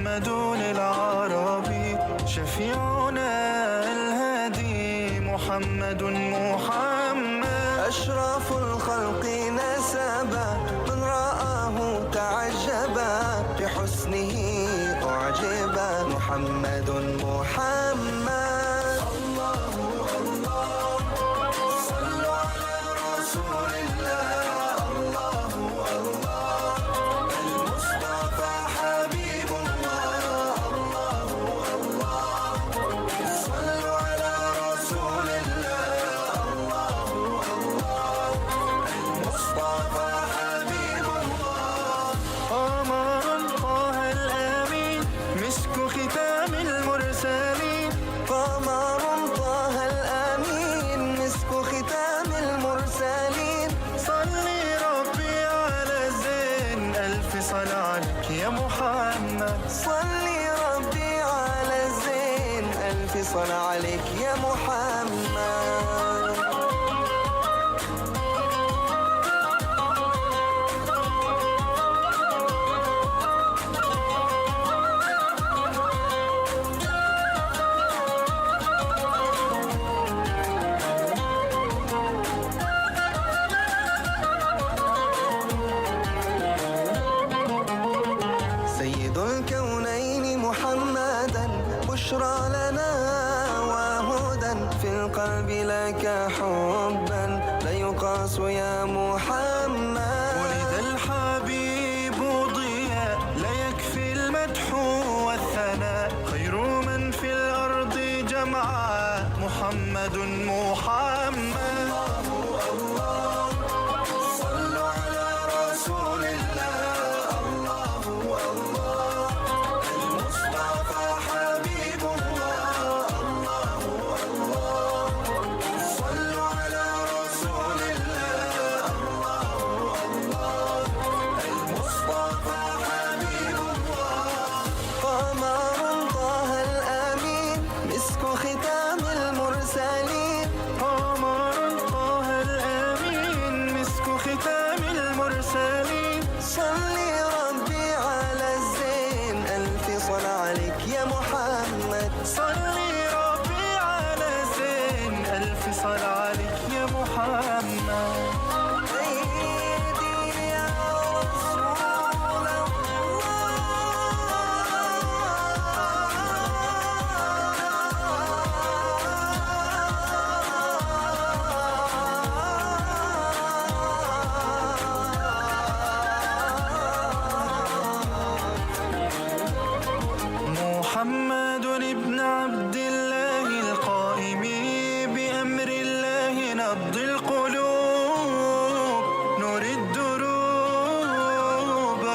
محمد العربي شفيعنا الهادي محمد أشرف الخلق نسبا من رآه تعجبا بحسنه أعجبا محمد الله الله صلوا على رسول الله الله الله المصطفى حبيب الله الله الله صلوا على رسول الله الله الله المصطفى حبيب الله قمر طه الأمين مسك ختام المرسلين قمر طه الأمين مسك ختام المرسلين صلي ربي على الزين ألف صلاة عليك يا محمد صلي ربي على الزين ألف صلاة عليك يا محمد سيد الكونين محمدا بشرى لنا وهدى في القلب لك حبا لا يقاس يا محمد ولد الحبيب ضياء لا يكفي المدح والثناء خير من في الأرض جمعاء محمد الله صلوا على رسول الله الله الله المصطفى حبيب الله الله الله صلوا على رسول الله الله الله المصطفى حبيب الله قمر طه الأمين مسك ختام المرسلين قمر طه الأمين مسك ختام المرسلين صلي ربي على الزين ألف صلاة عليك يا محمد صلي ربي على زين ألف صلاة عليك يا محمد سيدي يا رسول محمد ابن عبد الله القائم بأمر الله نبض القلوب نور الدروب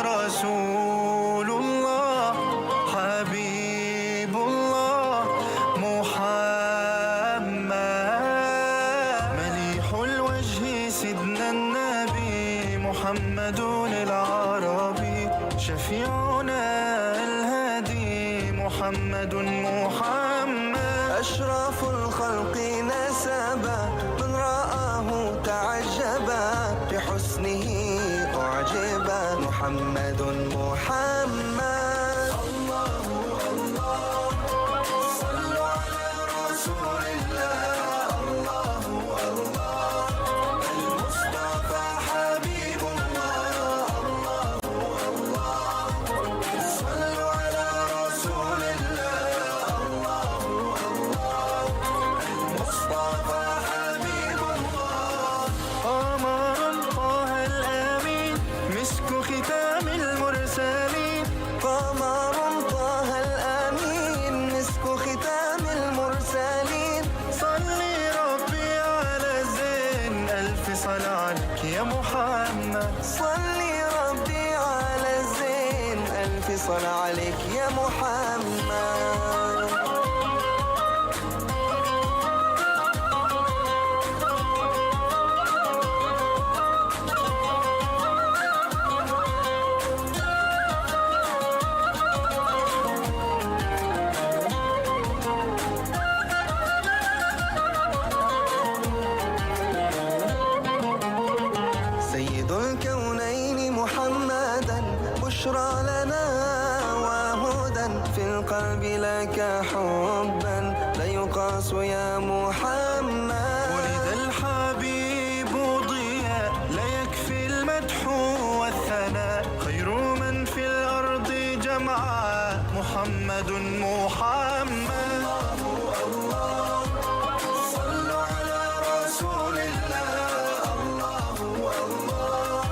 رسول الله حبيب الله محمد مليح الوجه سيدنا النبي محمد العربي شفيعنا الهادي محمد أشرف الخلق نسبا من رآه تعجبا بحسنه أعجبا محمد الله صلوا على رسول الله الله الله المصطفى حبيب الله الله الله صلوا على رسول الله الله الله المصطفى حبيب الله قمر طه الأمين مسك ختام المرسلين قمر طه الأمين مسك ختام المرسلين صلي ربي على الزين ألف صلاة عليك يا محمد صلي ربي على الزين ألف صلاة عليك يا محمد بشرى لنا وهدى في القلب لك حبا لا يقاس يا محمد. ولد الحبيب ضياء لا يكفي المدح والثناء، خير من في الأرض جمعاء محمد محمد. الله صلوا على رسول الله، الله الله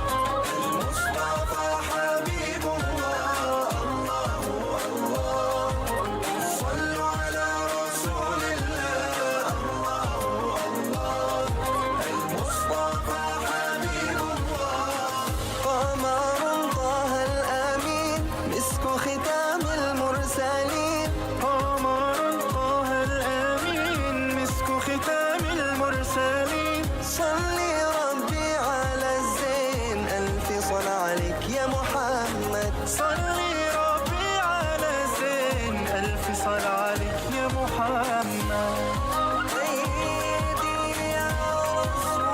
المصطفى حبيب الله، الله الله صلوا على رسول الله، الله الله المصطفى حبيب الله. قمر طه الأمين مسك ختام المرسلين، قمر طه الأمين مسك ختام المرسلين. صلي ربي على الزين ألف صلاة عليك يا محمد. صلي ربي على زين ألف صلاة عليك يا محمد. سيدي يا رسول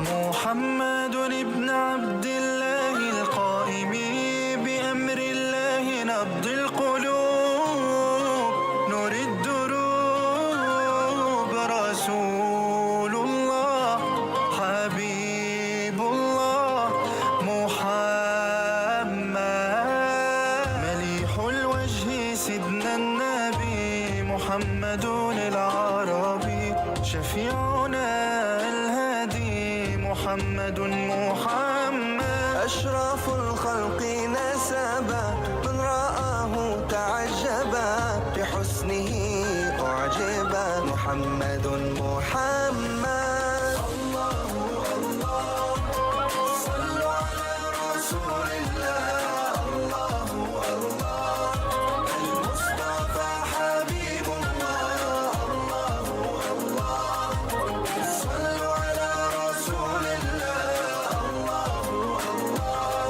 محمد ابن عبد الله القائم بأمر الله نبض القلوب، نور الدروب رسول الله حبيب الله محمد. مليح الوجه سيدنا النبي محمد العربي، شفيعنا الهادي محمد محمد. أشرف الخلق نسبا من رآه تعجبا، بحسنه أعجبا محمد محمد. الله الله صلوا على رسول الله، الله الله المصطفى حبيب الله، الله الله صلوا على رسول الله، الله الله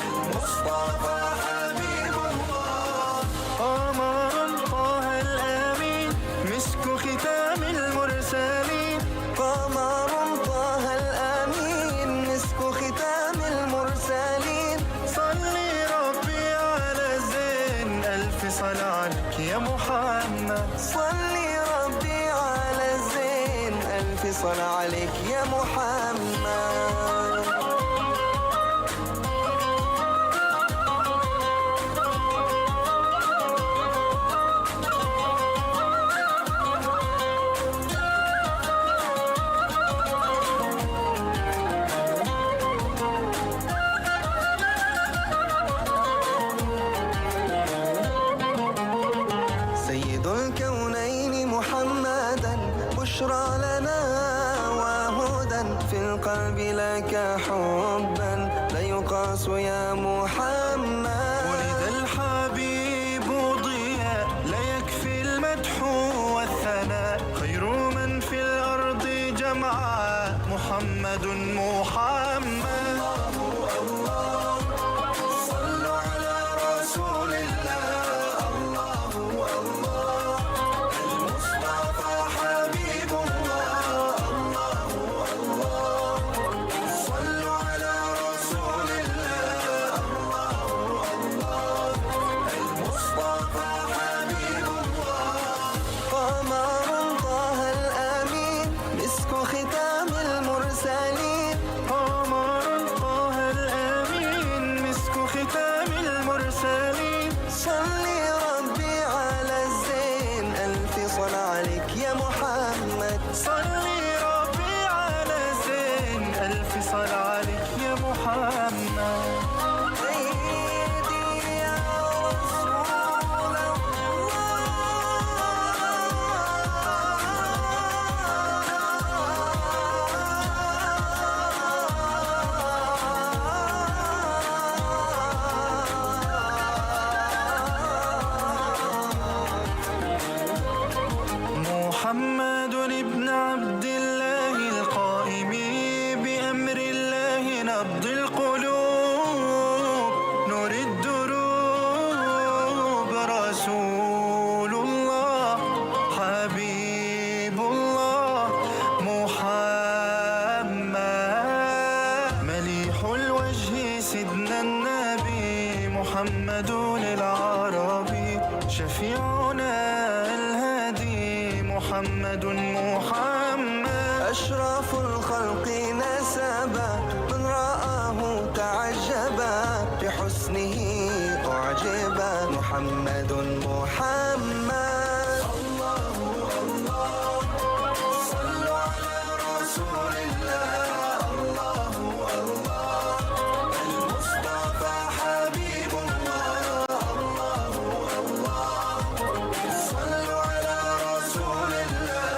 المصطفى حبيب الله. قمر طه الأمين مسك ختام المرسلين، قمر طه الأمين مسك ختام المرسلين. صلي ربي على زين ألف صلاة عليك يا محمد. صلي ربي على الزين ألف صلاة عليك يا محمد. سيد الكونين محمدا بشرى لنا وهدى في القلب لك حبا لا يقاس يا محمد. ولد الحبيب ضياء لا يكفي المدح والثناء، خير من في الأرض جمعاء محمد محمد. الله صلوا على رسول الله، الله الله المصطفى حبيب الله، الله الله صلوا على رسول الله، محمد للعربي شفيعنا الهادي محمد أشرف الخلق نسبا من رآه تعجبا بحسنه أعجبا محمد الله الله صلوا على رسول الله الله المصطفى حبيب الله الله صلوا على رسول الله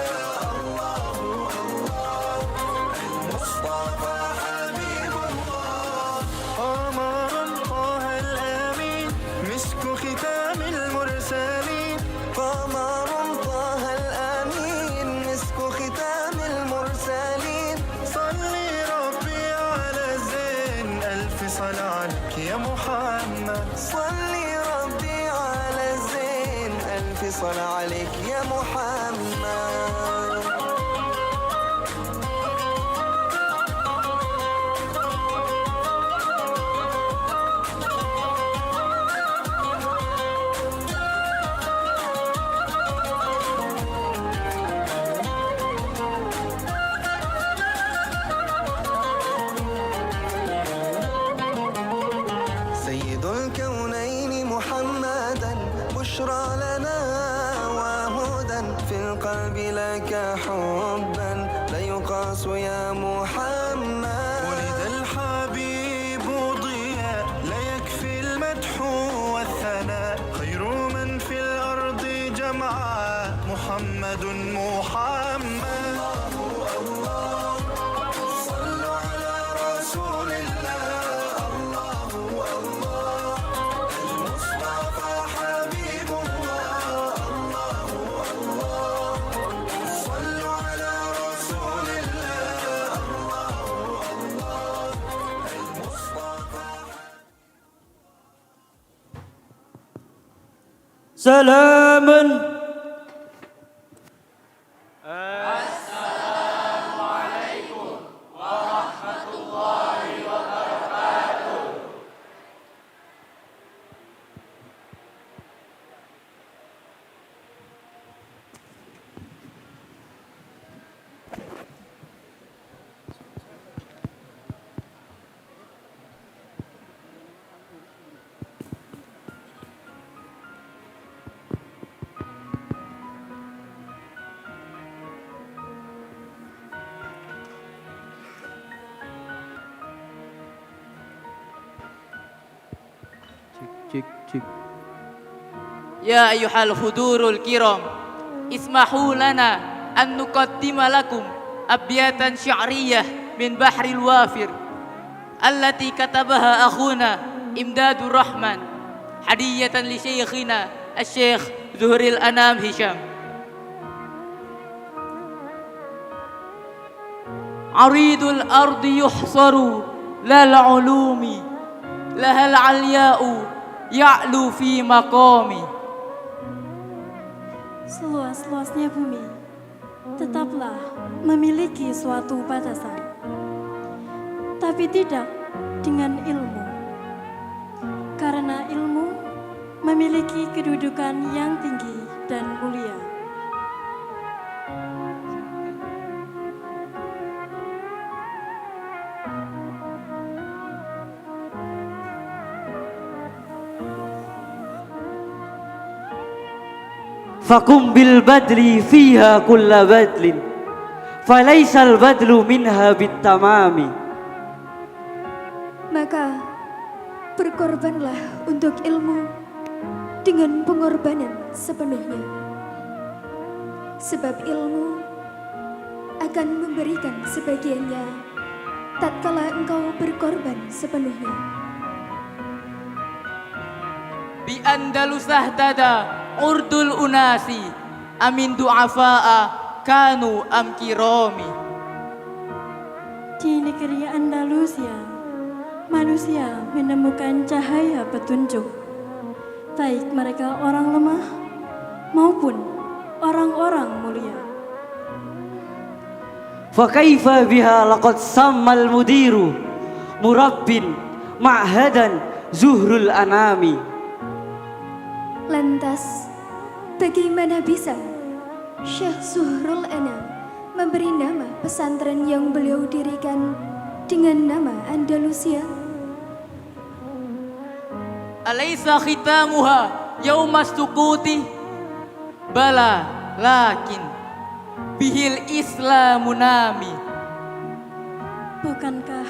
المصطفى حبيب الله قمر طه الأمين مسك ختام المرسلين قمر طه الأمين مسك ختام المرسلين صلي ربي على الزين ألف صلاة عليك يا محمد صلي ربي على الزين ألف صلاة عليك يا محمد سيد الكونين محمدا بشرى لنا وهدى في القلب لك حبا لا يقاس يا محمد ولد الحبيب ضياء لا يكفي المدح والثناء خير من في الأرض جمعاء محمد صلوا على رسول الله الله المصطفى حبيب الله الله صلوا على رسول الله الله المصطفى سلاما cik cik. يا أيها الحضور الكرام اسمحوا لنا أن نقدم لكم أبياتا شعرية من بحر الوافر التي كتبها أخونا إمداد الرحمن هدية لشيخنا الشيخ زهر الأنام هشام. عريض الأرض يحصر لا العلوم لها العلياء يعلو في مقامي. Seluas-luasnya bumi tetaplah memiliki suatu batasan, tapi tidak dengan ilmu, karena ilmu memiliki kedudukan yang tinggi dan mulia. فقم بالبدل فيها كل بدل فليس البدل منها بالتمام. Maka berkorbanlah untuk ilmu dengan pengorbanan sepenuhnya, sebab ilmu akan memberikan sebagiannya tatkala engkau berkorban sepenuhnya. Bi Andalusah tada urdul unasi amin du'afa'a kanu am kirami. Di negeri Andalusia, manusia menemukan cahaya petunjuk, baik mereka orang lemah maupun orang-orang mulia. فكيف بها لقد سمى المدير مرب معهدا zuhrul anami. Lantas, bagaimana bisa Syekh Zuhrul Anam memberi nama pesantren yang beliau dirikan dengan nama Andalusia? Alaysa khitamuha yaumas sukuti? Bala, lakin bihil islamu nami. Bukankah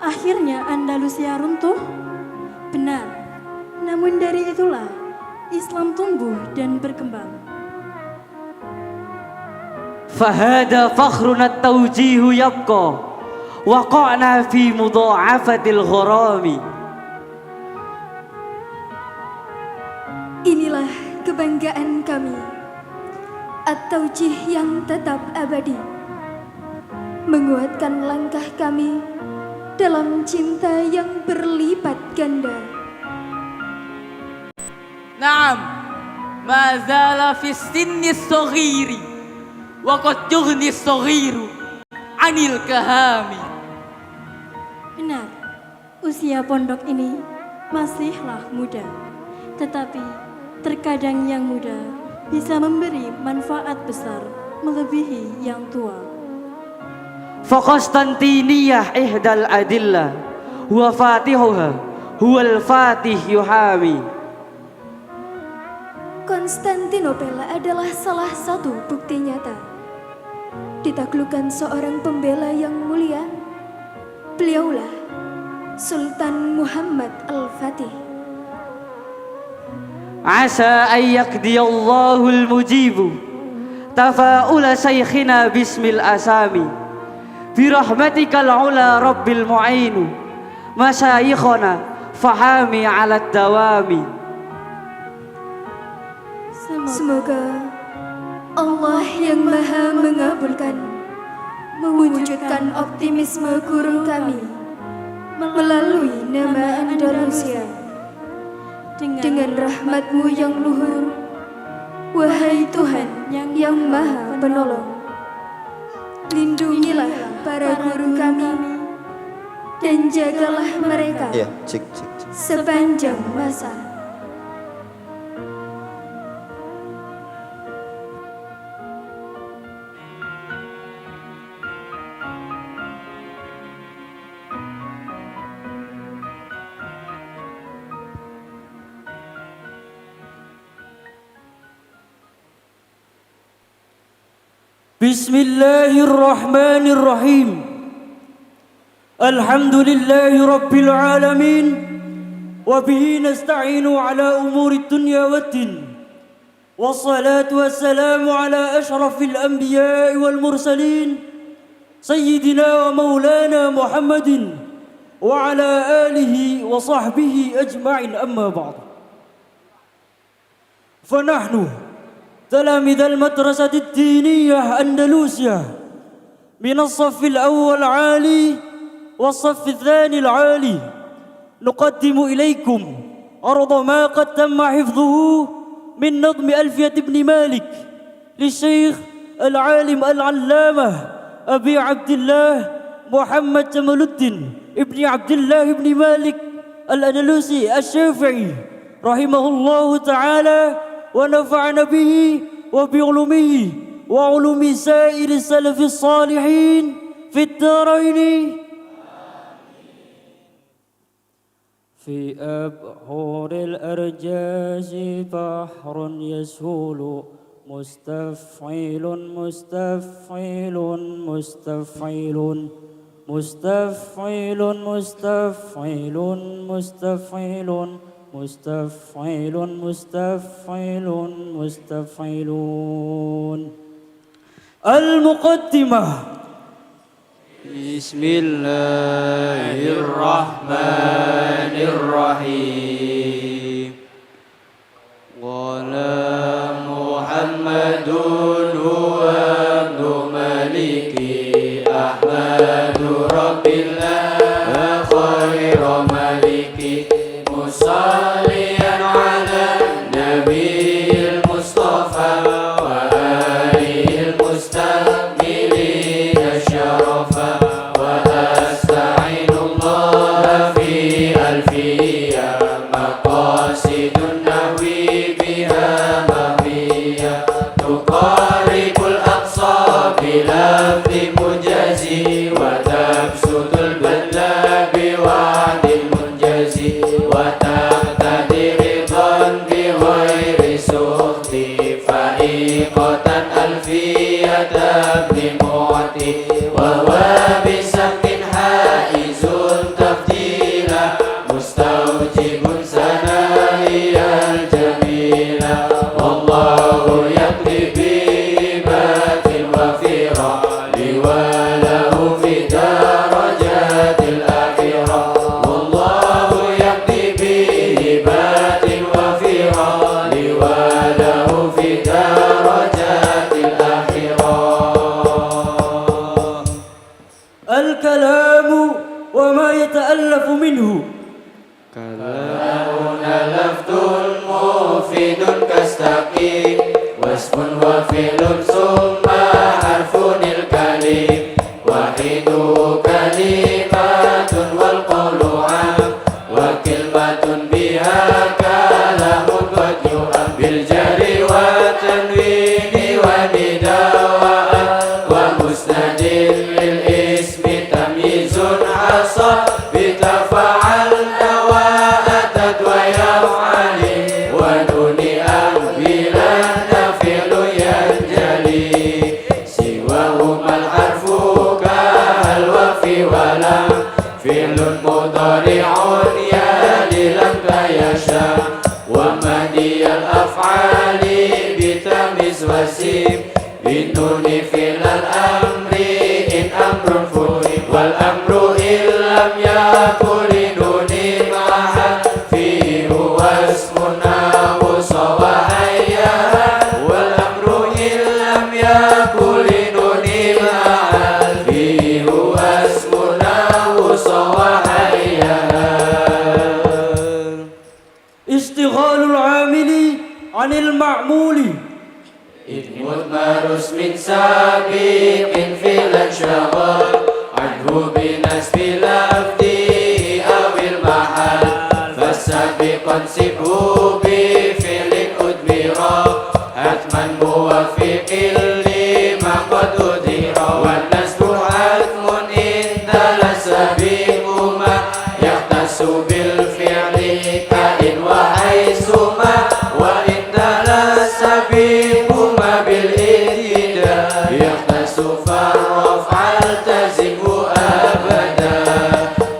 akhirnya Andalusia runtuh? Benar, namun dari itulah Islam tumbuh dan berkembang. Fahada fakhruna tawjihu yabqa waqa'na fi mudha'afatil gharami. Inilah kebanggaan kami, at-tawjih yang tetap abadi, menguatkan langkah kami dalam cinta yang berlipat ganda. Naam, ma zala fi sinni saghiri wa qad yughni saghiru anil kahami. Benar, usia pondok ini masihlah muda, tetapi terkadang yang muda bisa memberi manfaat besar melebihi yang tua. Faqastantiniyah ihdal adillah huwa fatihuha huwal fatih yuhami. Konstantinopel adalah salah satu bukti nyata ditaklukkan seorang pembela yang mulia. Beliaulah Sultan Muhammad Al-Fatih. Asa an yaqdiyallahu al-mujibu tafa'ula saykhina bismil asami birahmatikal ula rabbil mu'inu masyayikhana fahami ala dawami. Semoga Allah yang maha mengabulkan mewujudkan optimisme guru kami melalui nama Andalusia dengan rahmat-Mu yang luhur, wahai Tuhan yang maha penolong. Lindungilah para guru kami dan jagalah mereka Iya, cek. sepanjang masa. Bismillahirrahmanirrahim. Alhamdulillahi rabbil alamin. Wa bihi nasta'inu ala umuri dunya waddin. Wassalatu wassalamu ala ashrafil anbiya'i wal mursalin Sayyidina wa maulana Muhammadin wa ala alihi wa sahbihi ajma'in, amma ba'd. Fanahnu تلاميذ المدرسة الدينية أندلسيا من الصف الأول عالي والصف الثاني العالي نقدم إليكم عرض ما قد تم حفظه من نظم ألفية ابن مالك للشيخ العالم العلامة أبي عبد الله محمد جمال الدين ابن عبد الله ابن مالك الأندلسي الشافعي رحمه الله تعالى ونفعنا به وبعلومه وعلوم سائر السلف الصالحين في الدارين. في أبحور الأرجاس بحر يسهول مستفعل مستفعل مستفعل مستفعل مستفعل مستفعل مستفعل مستفعل مستفعلون. المقدمة. بسم الله الرحمن الرحيم. قال محمد هو ابن ملك أحمد رب الله خير ملك صاليا على النبي المصطفى وآله المستكملين الشرفا وأستعين الله في ألفية duni filal amri in amrun furi wal amru illam yakuli duni mahal fi wasmuna usawa hayyahan wal amru illam yakuli duni mahal fi wasmuna usawa hayyahan. Istighalul amili anil ma'muli مضمر اسم سابق في الانشغال عنه بنسب لفظه أو المحل فالسابق انسبه بفعل أدبرا حتما موافق لما قد أدير والنسب حتم إن دلس بهما يختص بالفعل كائن وحيثما وإن دلس بهما بالإبتداء يختص فالرفع التزم أبدا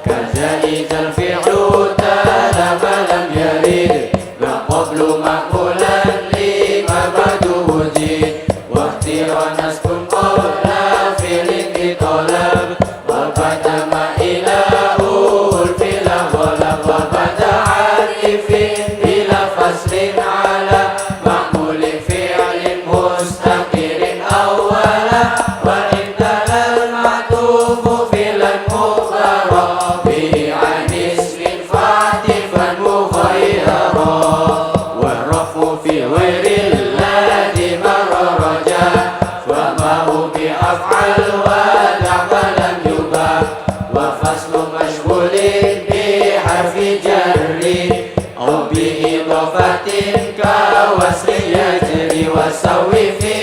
كذا إذا الفعل تلم لم يرد ما قبل مقولا لما بعد وجد واختير نسب قبل فعل بطلب وبعد ما إله الفعل غلب وبعد عارف إلى فصل على معمول فعل مستقر أولا وإن تلا المعطوف فعلا مخبرا به عن اسم فاعتفا مغيرا والرفع في غير الذي مر رجا فما هو بأفعل ودع ولم يباع وفصل مشغول بحرف جر أو بإضافة كوصل يجري وسوي في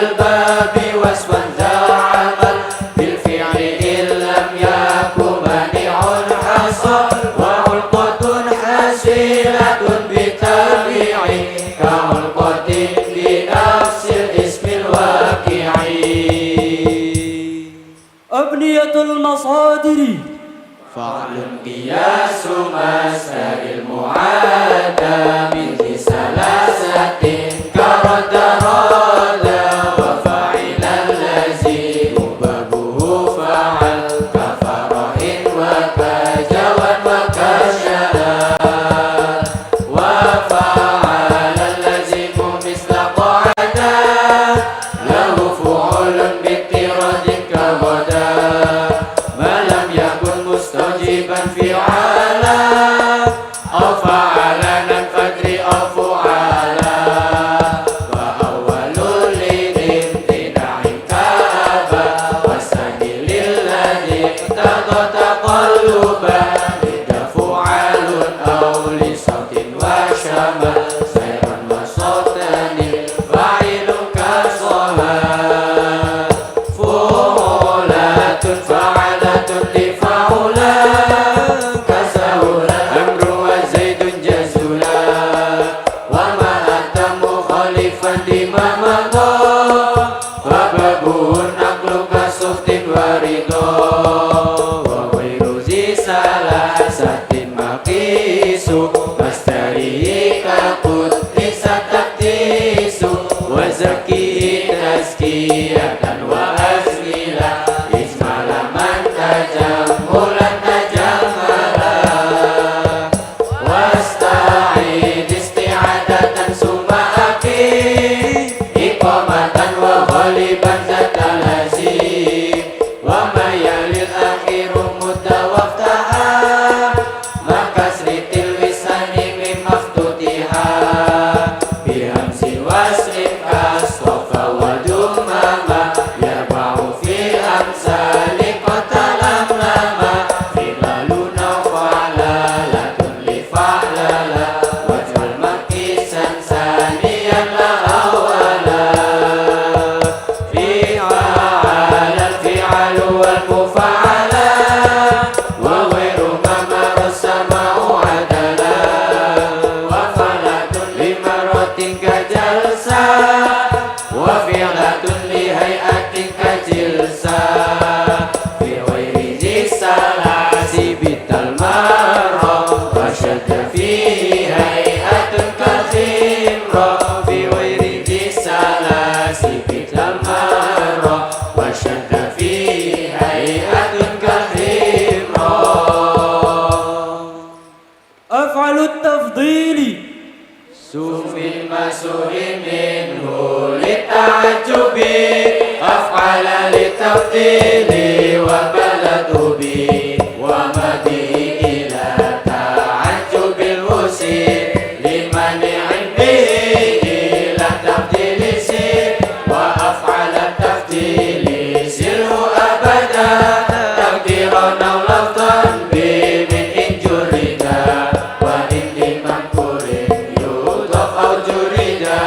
الباب وصفا ذا عمل بالفعل إن لم يكن مانع حصل وعلقة حسيلة بتابع كعلقة بنفس الاسم الواقع. أبنية المصادر فعل قياس مسار المعادى من ثلاثة كرد راد وفاعل الذي بابه فعل كفرع وكجوى وكشاء وفعل الذي مثل قعدا له فعل باضطراد كغدا ما لم يكن مستوجبا فعلا أو فعلا الفجر أو فعلا وأول للامتناع كابا والثاني للذي اقتضى تقلبا إذا فعال أو لصوت وشبه سيرا وصوتا فاعل كصلاة فعولة فعلة لفعولا كسهولا أمر وزيد جزولا وما أتى مخالفا لما مضى فبابه النقل كصفت ورضا وغير ذي ثلاثة مقيس مستريه سوف المسوح منه للتعجب أفعل للتفضيل وبلد بي ومدي إلى تعجب المسير لمنع به إلى تبديل سير وأفعل التفضيل سره أبدا تقديرا أو لفظا بمن إن جردا وإن لمنكور يضاف أو جردا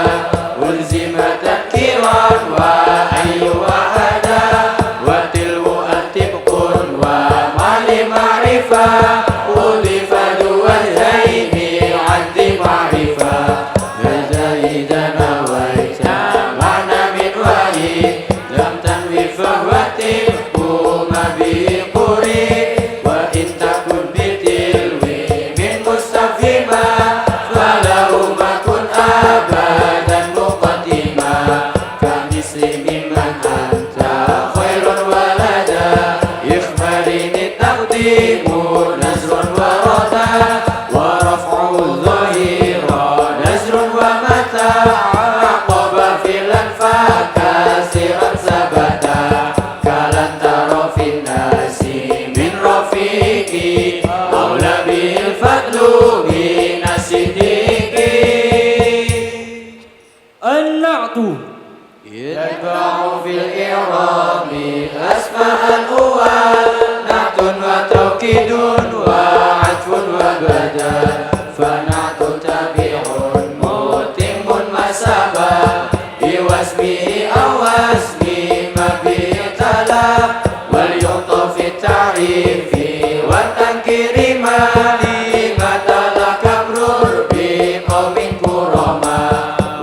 ألزم تذكيرا وأي وحدا وتلو الطبق وما لمعرفة أضيف ذو وجهين عد معرفة فزيدا نويت معنى من وحيد لم تنوي فهو الطبق ما به قريب وإن تكن بتلوي من مستفهما فله ما كن أبدا مقدما كمثل ممن أنت خير ولدا إخبارني التقديم نزر وردا ورفع الظهير نزر ومتى عقب في الأنفاق كاسرا ثبتا كلن ترى في الناس من رفيقي أولى به الفضل من الصديق النعت يتبع في الإعراب أسماء الأول نعت وتوكيد وعطف وبدل فنعت تابع متم ما سبق بواسمه أو واسم ما به تلف وليعطى في التعريف والتنكير ما لما تلك امرر بقوم كرما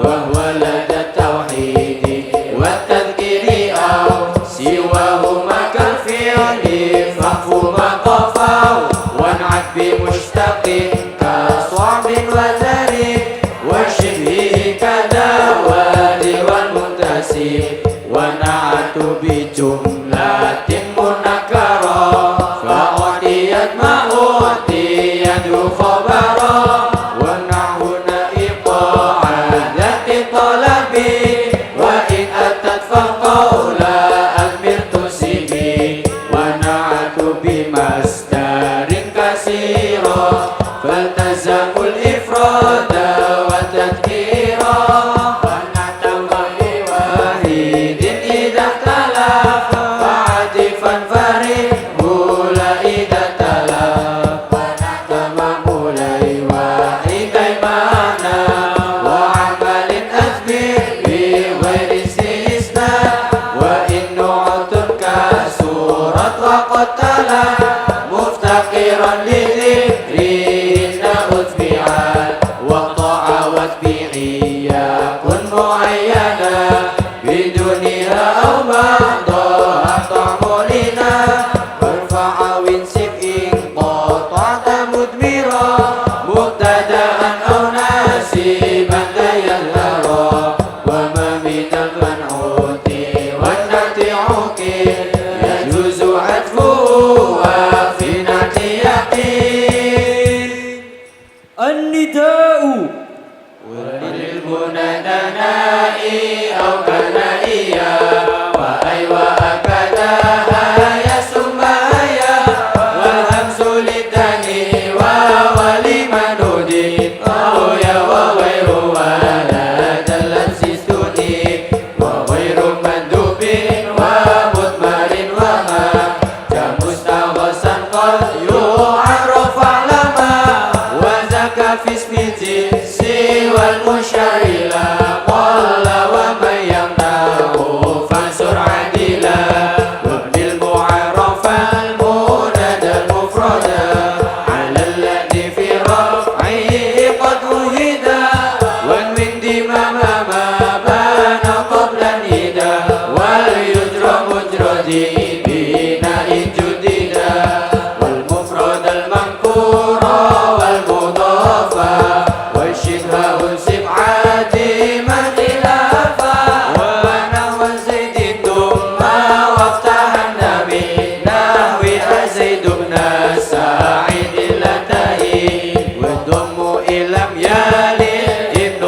وهو لدى التوحيد والتذكير أو سواهما كالفعل فاعف ما قفوا وانعت بمشتق كصعب وزريب وشبهه كدواد والمنتسب ونعت بجملة منكرة فأعطيت ما أعطيت خبرا ونحو إيقاع ذات الطلب وإن أتت فالقول أدمر تسبي ونعت بمصدر كثيرا فالتزموا الإفراد والتذكيرا ونعت غير واحد إذا اختلف فعاطفا فرحه لا إذا تلف ونعت معمولي واحد معنى وعمل أثبت بغير استثناء وإن نعت كسورة وقد تلف مفتقرا لذكرهن أتبعت وطاع واتبعيا كن معينا بدونها أو بعضها تعملنا وارفع وانسب إن قطعت مدمرا مبتدأ أو ناسبا لا يظهرا وما من المنعوت والنعت عقل يجوز عطفه وفي نعت يقين النداء وللبنى دنائي أو كنائيا وأي وأكداها يسم هيا والهمس للدني ولمن أدين أو يا وغير ولا دلت استني وغير مندوب ومثمر وما كمستغصا قد يعرف علما وزكى في اسم الجنس والمشاعلة قل ومن يمنعه فانصر عدلا وابن المعرفة المنادى المفردة على الذي في رفعه قد وهدا وانوي انضمام ما بان قبل الندى وليجرى مجردي بناء جديدا والمفرد المنكور والمضافة والشبه انسب عادما خلافا ونحو زيد ثم وافتح النبي نحو زيد بن سعيد اللتهي والضم إن لم يلد ابن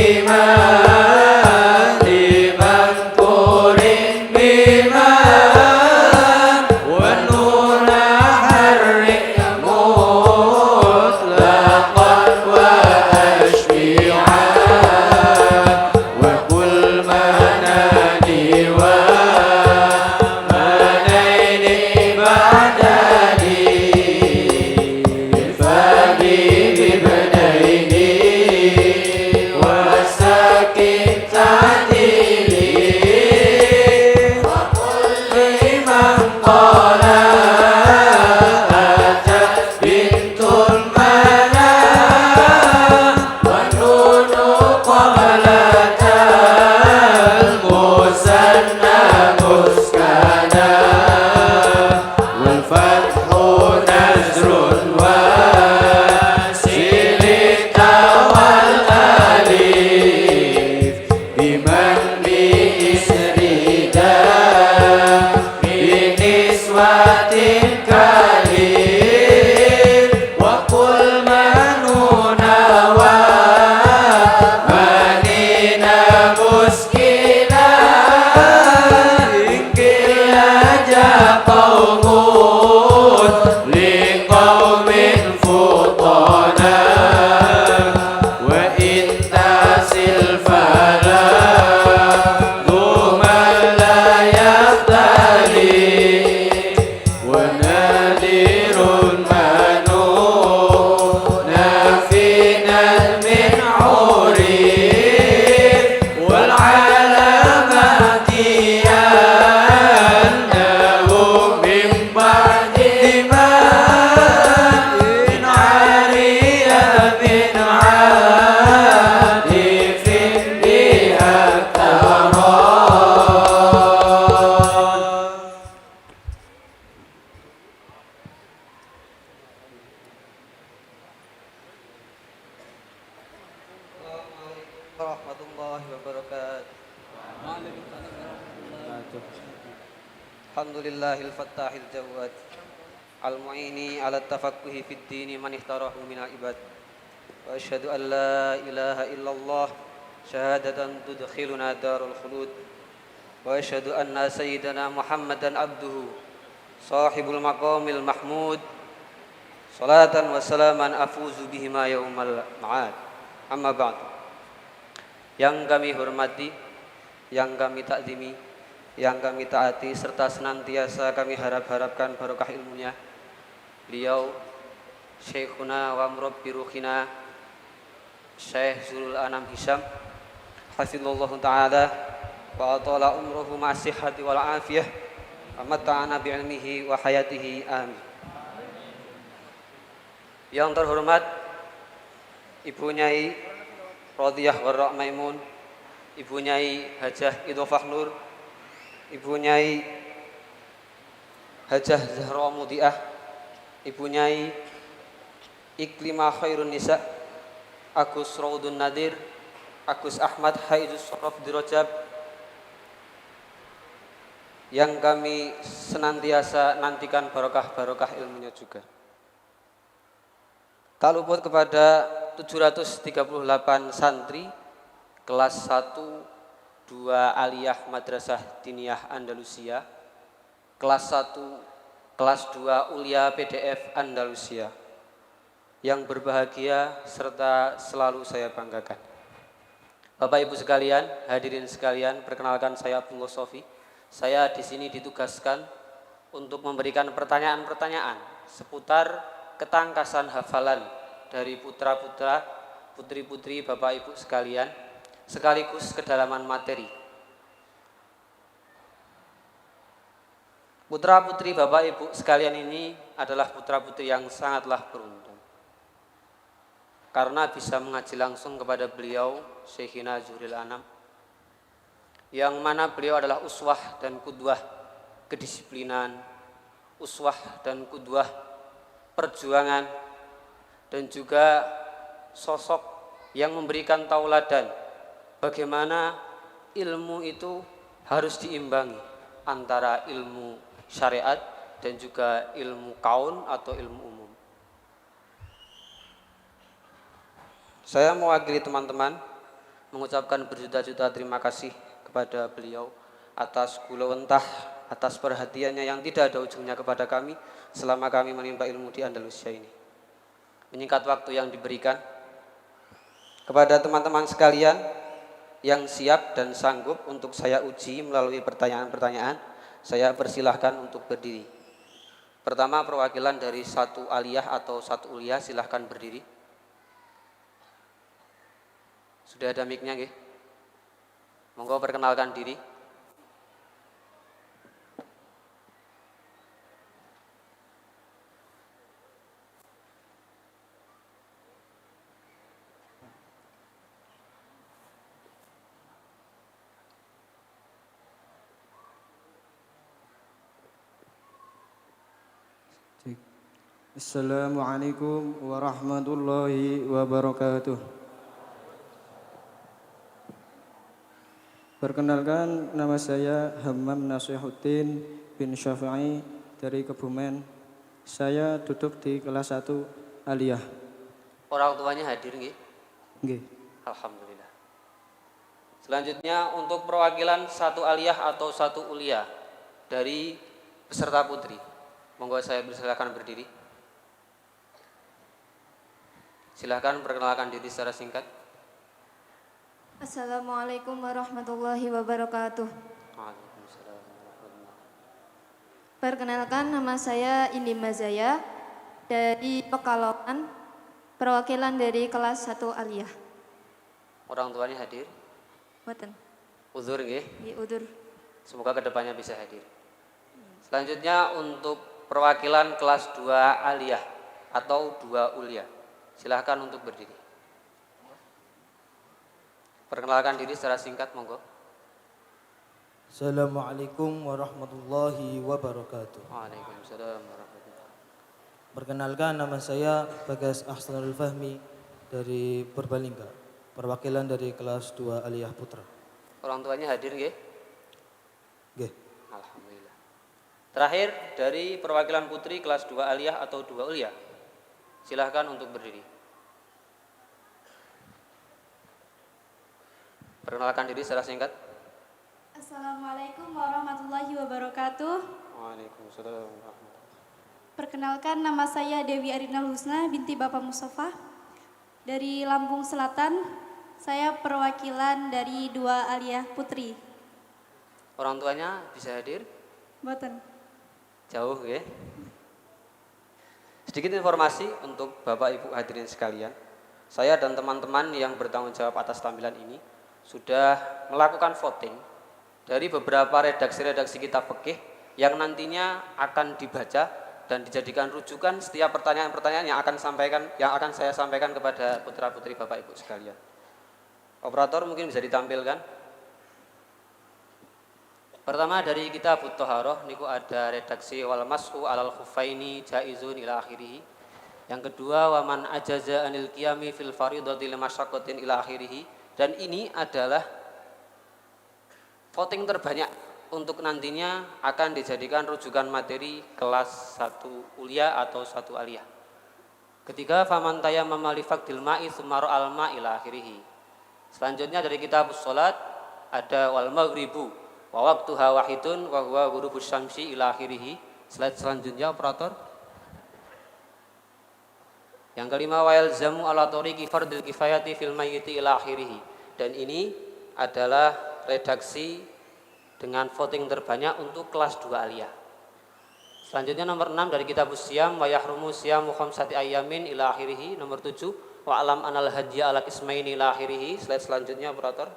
إيمان لمن قرن بإيمان والنور حرق مطلقا وأشبيعا وكل منادي ومنين بعدني فبي ببنيني وساكن تعديلي وقل لمن قال أتت بنت المنام والنون قبلة المثنى مسكنا والفتح نزر وسيلك والأليف بمن بإسردا بنسوة كليل وكل منون ومنين مسكنا إن كلا قوم لقوم فطنا وإن تسل فلا ذو من لا يختلي ونادر منون فينا من عريف والعلامات أنه من بعد ما إن عري من عارف بها اقترى warahmatullahi wabarakatuh. Alhamdulillahil fattahil jawad al-mu'ini ala tafaqquhi fid dini man ihtarahu minal ibad wa asyhadu an la ilaha illallah syahadatan tudkhiluna darul khulud wa asyhadu anna sayyidana Muhammadan abduhu sahibul maqamil mahmud salatan wa salaman afuzu bihima yaumal ma'ad. Amma ba'd. Yang kami hormati, yang kami takzimi, yang kami taati serta senantiasa kami harap-harapkan barokah ilmunya beliau Syekhuna wa murabbi ruhina Syekh Zurul Anam Hisham hafizallahu ta'ala wa atala umruhu ma'asihhati wal afiyah wa mata'ana bi'ilmihi wa hayatihi amin. Yang terhormat Ibu Nyai Radhiyah Warra Maimun, Ibu Nyai Hajah Idhofah Nur, Ibu Nyai Hajah Zahra Mudiah, Ibu Nyai Iklimah Khairun Nisa, Agus Raudun Nadir, Agus Ahmad Haidus Sorof Dirojab, yang kami senantiasa nantikan barokah-barokah ilmunya juga. Tak luput kepada 738 santri kelas 1, 2 Aliyah Madrasah Diniyah Andalusia, kelas 1, kelas 2 Ulia PDF Andalusia, yang berbahagia serta selalu saya banggakan. Bapak Ibu sekalian, hadirin sekalian, perkenalkan saya Abdullah Sofi. Saya di sini ditugaskan untuk memberikan pertanyaan-pertanyaan seputar ketangkasan hafalan dari putra-putra, putri-putri Bapak Ibu sekalian, sekaligus kedalaman materi. Putra-putri Bapak Ibu sekalian ini adalah putra-putri yang sangatlah beruntung, karena bisa mengaji langsung kepada beliau Syekhina Zuril Anam, yang mana beliau adalah uswah dan kudwah kedisiplinan, uswah dan kudwah perjuangan, dan juga sosok yang memberikan tauladan bagaimana ilmu itu harus diimbangi antara ilmu syariat dan juga ilmu kaun atau ilmu umum. Saya mewakili teman-teman mengucapkan berjuta-juta terima kasih kepada beliau atas gulawentah, atas perhatiannya yang tidak ada ujungnya kepada kami selama kami menimba ilmu di Andalusia ini. Menyingkat waktu yang diberikan, kepada teman-teman sekalian yang siap dan sanggup untuk saya uji melalui pertanyaan-pertanyaan, saya persilahkan untuk berdiri. Pertama, perwakilan dari satu aliyah atau satu uliah, silahkan berdiri. Sudah ada mic-nya nggih? Monggo perkenalkan diri. Assalamualaikum warahmatullahi wabarakatuh. Perkenalkan, nama saya Hammam Nasihuddin bin Syafi'i dari Kebumen. Saya duduk di kelas 1 aliyah. Orang tuanya hadir nggih? Nggih. Alhamdulillah. Selanjutnya untuk perwakilan satu aliyah atau satu uliah dari peserta putri. Monggo saya persilakan berdiri. Silakan perkenalkan diri secara singkat. Assalamualaikum warahmatullahi wabarakatuh. Waalaikumsalam warahmatullahi. Perkenalkan, nama saya Indi Mazaya dari Pekalongan, perwakilan dari kelas 1 aliyah. Orang tuanya hadir? Boten. Uzur nggih? Nggih, udur. Semoga kedepannya bisa hadir. Selanjutnya untuk perwakilan kelas 2 aliyah atau 2 uliah. Silahkan untuk berdiri. Perkenalkan diri secara singkat, monggo. Assalamualaikum warahmatullahi wabarakatuh. Waalaikumsalam warahmatullahi. Perkenalkan, nama saya Bagas Ahsanul Fahmi dari Purbalingga, perwakilan dari kelas 2 Aliyah Putra. Orang tuanya hadir nggih? Nggih. Alhamdulillah. Terakhir dari perwakilan putri kelas 2 aliyah atau 2 uliah. Silahkan untuk berdiri. Perkenalkan diri secara singkat. Assalamualaikum warahmatullahi wabarakatuh. Waalaikumsalam warahmatullahi. Perkenalkan, nama saya Dewi Arinal Husna binti Bapak Mustafa dari Lampung Selatan. Saya perwakilan dari 2 aliyah putri. Orang tuanya bisa hadir? Boten. Jauh ya. Sedikit informasi untuk Bapak Ibu hadirin sekalian. Saya dan teman-teman yang bertanggung jawab atas tampilan ini sudah melakukan voting dari beberapa redaksi-redaksi kitab fikih yang nantinya akan dibaca dan dijadikan rujukan setiap pertanyaan-pertanyaan yang akan saya sampaikan kepada putra-putri Bapak Ibu sekalian. Operator mungkin bisa ditampilkan. Pertama dari kitab Thaharah niku ada redaksi wal mas'u alal khuffaini jaizun ila akhirih. Yang kedua waman ajaza anil qiyami fil fardhati limasyaqqatin ila akhirih. Dan ini adalah voting terbanyak untuk nantinya akan dijadikan rujukan materi kelas 1 uliah atau 1 aliyah. Ketiga faman tayammama li faqdil ma'i tsumma al ma ila akhirih. Selanjutnya dari kitab shalat ada wal maghribu wa waqtuha wahidun wa huwa ghurubus syamsi ila akhirih. Slide selanjutnya operator. Yang kelima wa yalzamu ala tariqi fardil kifayati fil mayyiti ila akhirih. Dan ini adalah redaksi dengan voting terbanyak untuk kelas 2 aliyah. Selanjutnya nomor 6 dari kitab Siyam wa yahrumu siyamu khamsati ayyamin ila akhirih. Nomor 7 wa alam anal hajja ala qismaini ila akhirih. Slide selanjutnya operator.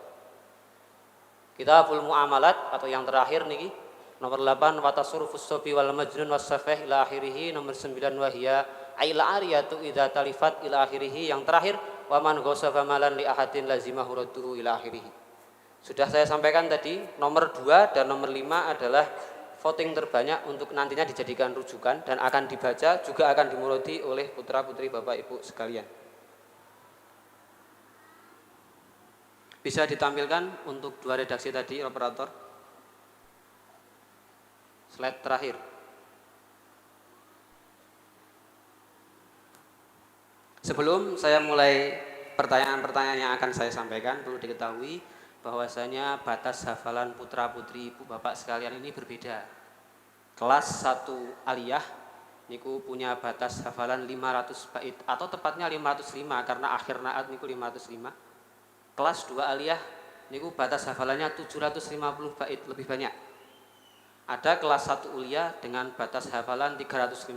Kitabul Muamalat atau yang terakhir niki nomor 8 wa tasarrufus sabi wal majnun was safih ila akhirih. Nomor 9 wa hiya aila ariyatu idza talifat ila akhirih. Yang terakhir wa man ghasafa malan li ahadin lazimahu radduhu ila akhirih. Sudah saya sampaikan tadi, nomor 2 dan nomor 5 adalah voting terbanyak untuk nantinya dijadikan rujukan dan akan dibaca juga akan dimurati oleh putra-putri Bapak Ibu sekalian. Bisa ditampilkan untuk 2 redaksi tadi operator. Slide terakhir. Sebelum saya mulai pertanyaan-pertanyaan yang akan saya sampaikan perlu diketahui bahwasanya batas hafalan putra-putri ibu bapak sekalian ini berbeda. Kelas 1 aliyah niku punya batas hafalan 500 bait atau tepatnya 505 karena akhir naat niku 505. Kelas 2 aliyah niku batas hafalannya 750 bait lebih banyak. Ada kelas 1 ulia dengan batas hafalan 350.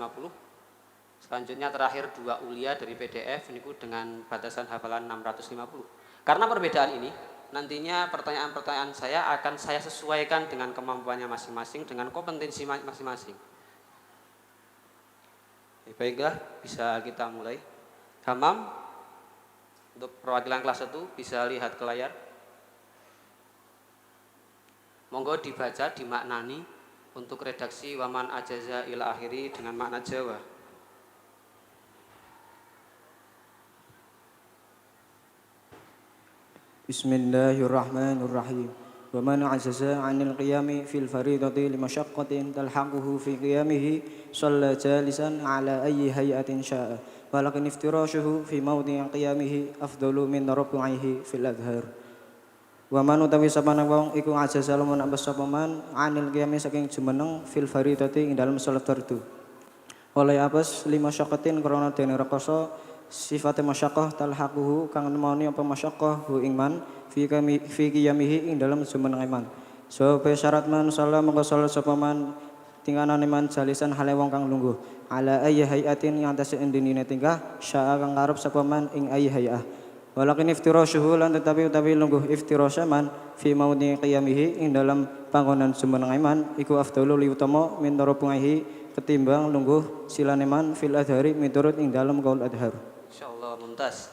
Selanjutnya terakhir 2 ulia dari PDF niku dengan batasan hafalan 650. Karena perbedaan ini, nantinya pertanyaan-pertanyaan saya akan saya sesuaikan dengan kemampuannya masing-masing, dengan kompetensi masing-masing. Baiklah, bisa kita mulai. Hamam, untuk perwakilan kelas 1 bisa lihat ke layar. Monggo dibaca, dimaknani untuk redaksi waman ajaza ila akhiri dengan makna Jawa. Bismillahirrahmanirrahim. Wa man ajaza 'anil qiyami fil fariidati limasyaqqatin talhaquhu fi qiyamihi shalla jalisan 'ala ayyi hay'atin syaa. Walakin iftirashuhu fi mawdi'i qiyamihi afdalu min rabbihi fil adhar. Wa man utawi sapana wong iku ajaza lamun ambes sapa man 'anil qiyami saking jumeneng fil fariidati ing dalem salat fardu. Oleh apes limasyaqqatin krana dene rekoso sifate masyaqqah talhaquhu kang nemoni apa masyaqqah hu ing man fi qiyamihi ing dalam jumeneng iman. Sebab syarat man salat mengko salat sapa man tingkanan iman jalisan hale wong kang lungguh ala ayyi hayatin yang atase endinine tingkah syaa kang karep sapa man ing ayyi hayah. Walakin iftirashuhu lan tetapi utawi lungguh iftirasya man fi maudi qiyamihi ing dalam panggonan jumeneng iman iku afdalu li utama min tarabbuhi ketimbang lungguh silane man fil adhari miturut ing dalam qaul adhar. Insyaallah mumtaz.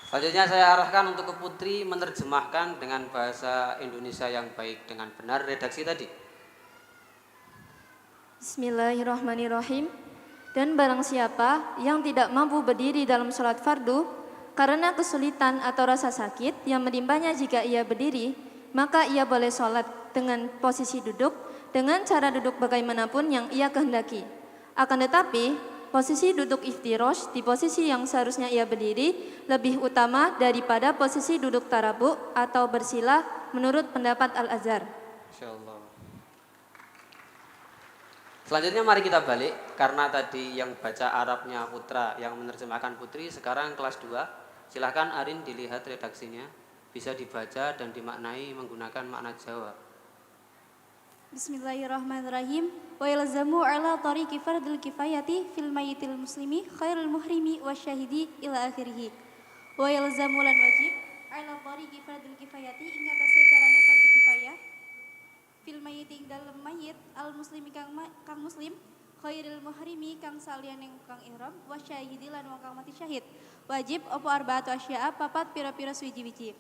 Selanjutnya saya arahkan untuk ke Putri menerjemahkan dengan bahasa Indonesia yang baik dengan benar redaksi tadi. Bismillahirrahmanirrahim. Dan barang siapa yang tidak mampu berdiri dalam sholat fardu karena kesulitan atau rasa sakit yang menimpanya jika ia berdiri, maka ia boleh sholat dengan posisi duduk dengan cara duduk bagaimanapun yang ia kehendaki. Akan tetapi posisi duduk iftirosh di posisi yang seharusnya ia berdiri lebih utama daripada posisi duduk tarabu atau bersila menurut pendapat Al-Azhar. Insyaallah. Selanjutnya mari kita balik karena tadi yang baca Arabnya Putra, yang menerjemahkan Putri, sekarang kelas 2. Silahkan Arin dilihat redaksinya, bisa dibaca dan dimaknai menggunakan makna Jawa. Bismillahirrahmanirrahim. Wa yalzamu ala tariqi fardil kifayati fil mayyitil muslimi khairul muhrimi wasyahidi ila akhirih. Wa yalzamu lan wajib ala tariqi fardil kifayati ing atase carane fardhu kifayah fil mayyit ing dalem mayyit al muslimi kang muslim khairul muhrimi kang saliyane kang ihram wasyahidi lan wong kang mati syahid. Wajib apa arbaatu asya'a papat pira-pira suwiji-wiji.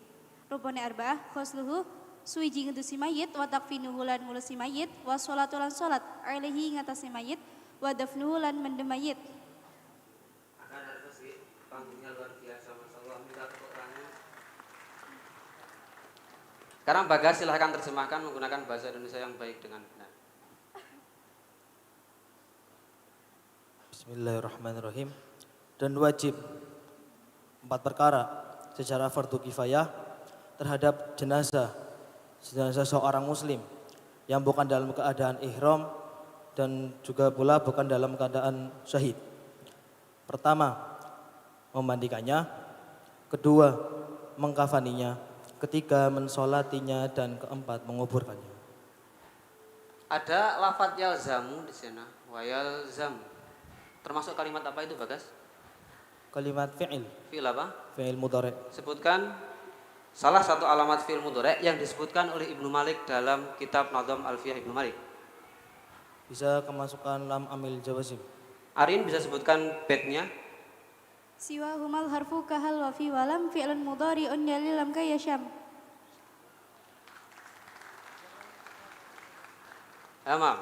Rupane arba'ah khosluhu suwiji ngedusi mayit, wa takfinuhu lan ngulusi mayit, wa sholatu lan sholat, alaihi ngatasi mayit, wa dafnuhu lan mendem mayit. Akan ada sih, panggungnya luar biasa, Masya Allah, minta tepuk tangan. Sekarang Bagas silahkan terjemahkan menggunakan bahasa Indonesia yang baik dengan benar. Bismillahirrahmanirrahim. Dan wajib 4 perkara secara fardu kifayah terhadap jenazah seorang muslim yang bukan dalam keadaan ihram dan juga pula bukan dalam keadaan syahid. Pertama, memandikannya. Kedua, mengkafaninya. Ketiga, mensolatinya. Dan keempat, menguburkannya. Ada lafadz yalzamu di sana, wa yalzam. Termasuk kalimat apa itu, Bagas? Kalimat fi'il. Fi'il apa? Fi'il mudhari'. Sebutkan salah satu alamat fi'il mudhari' yang disebutkan oleh Ibnu Malik dalam kitab Nadham Alfiyah Ibnu Malik. Bisa kemasukan lam amil jawazim. Arin bisa sebutkan bednya. Siwa humal harfu kahal wa fi walam fi'lun mudhari'un yali lam kayasham. Hamam.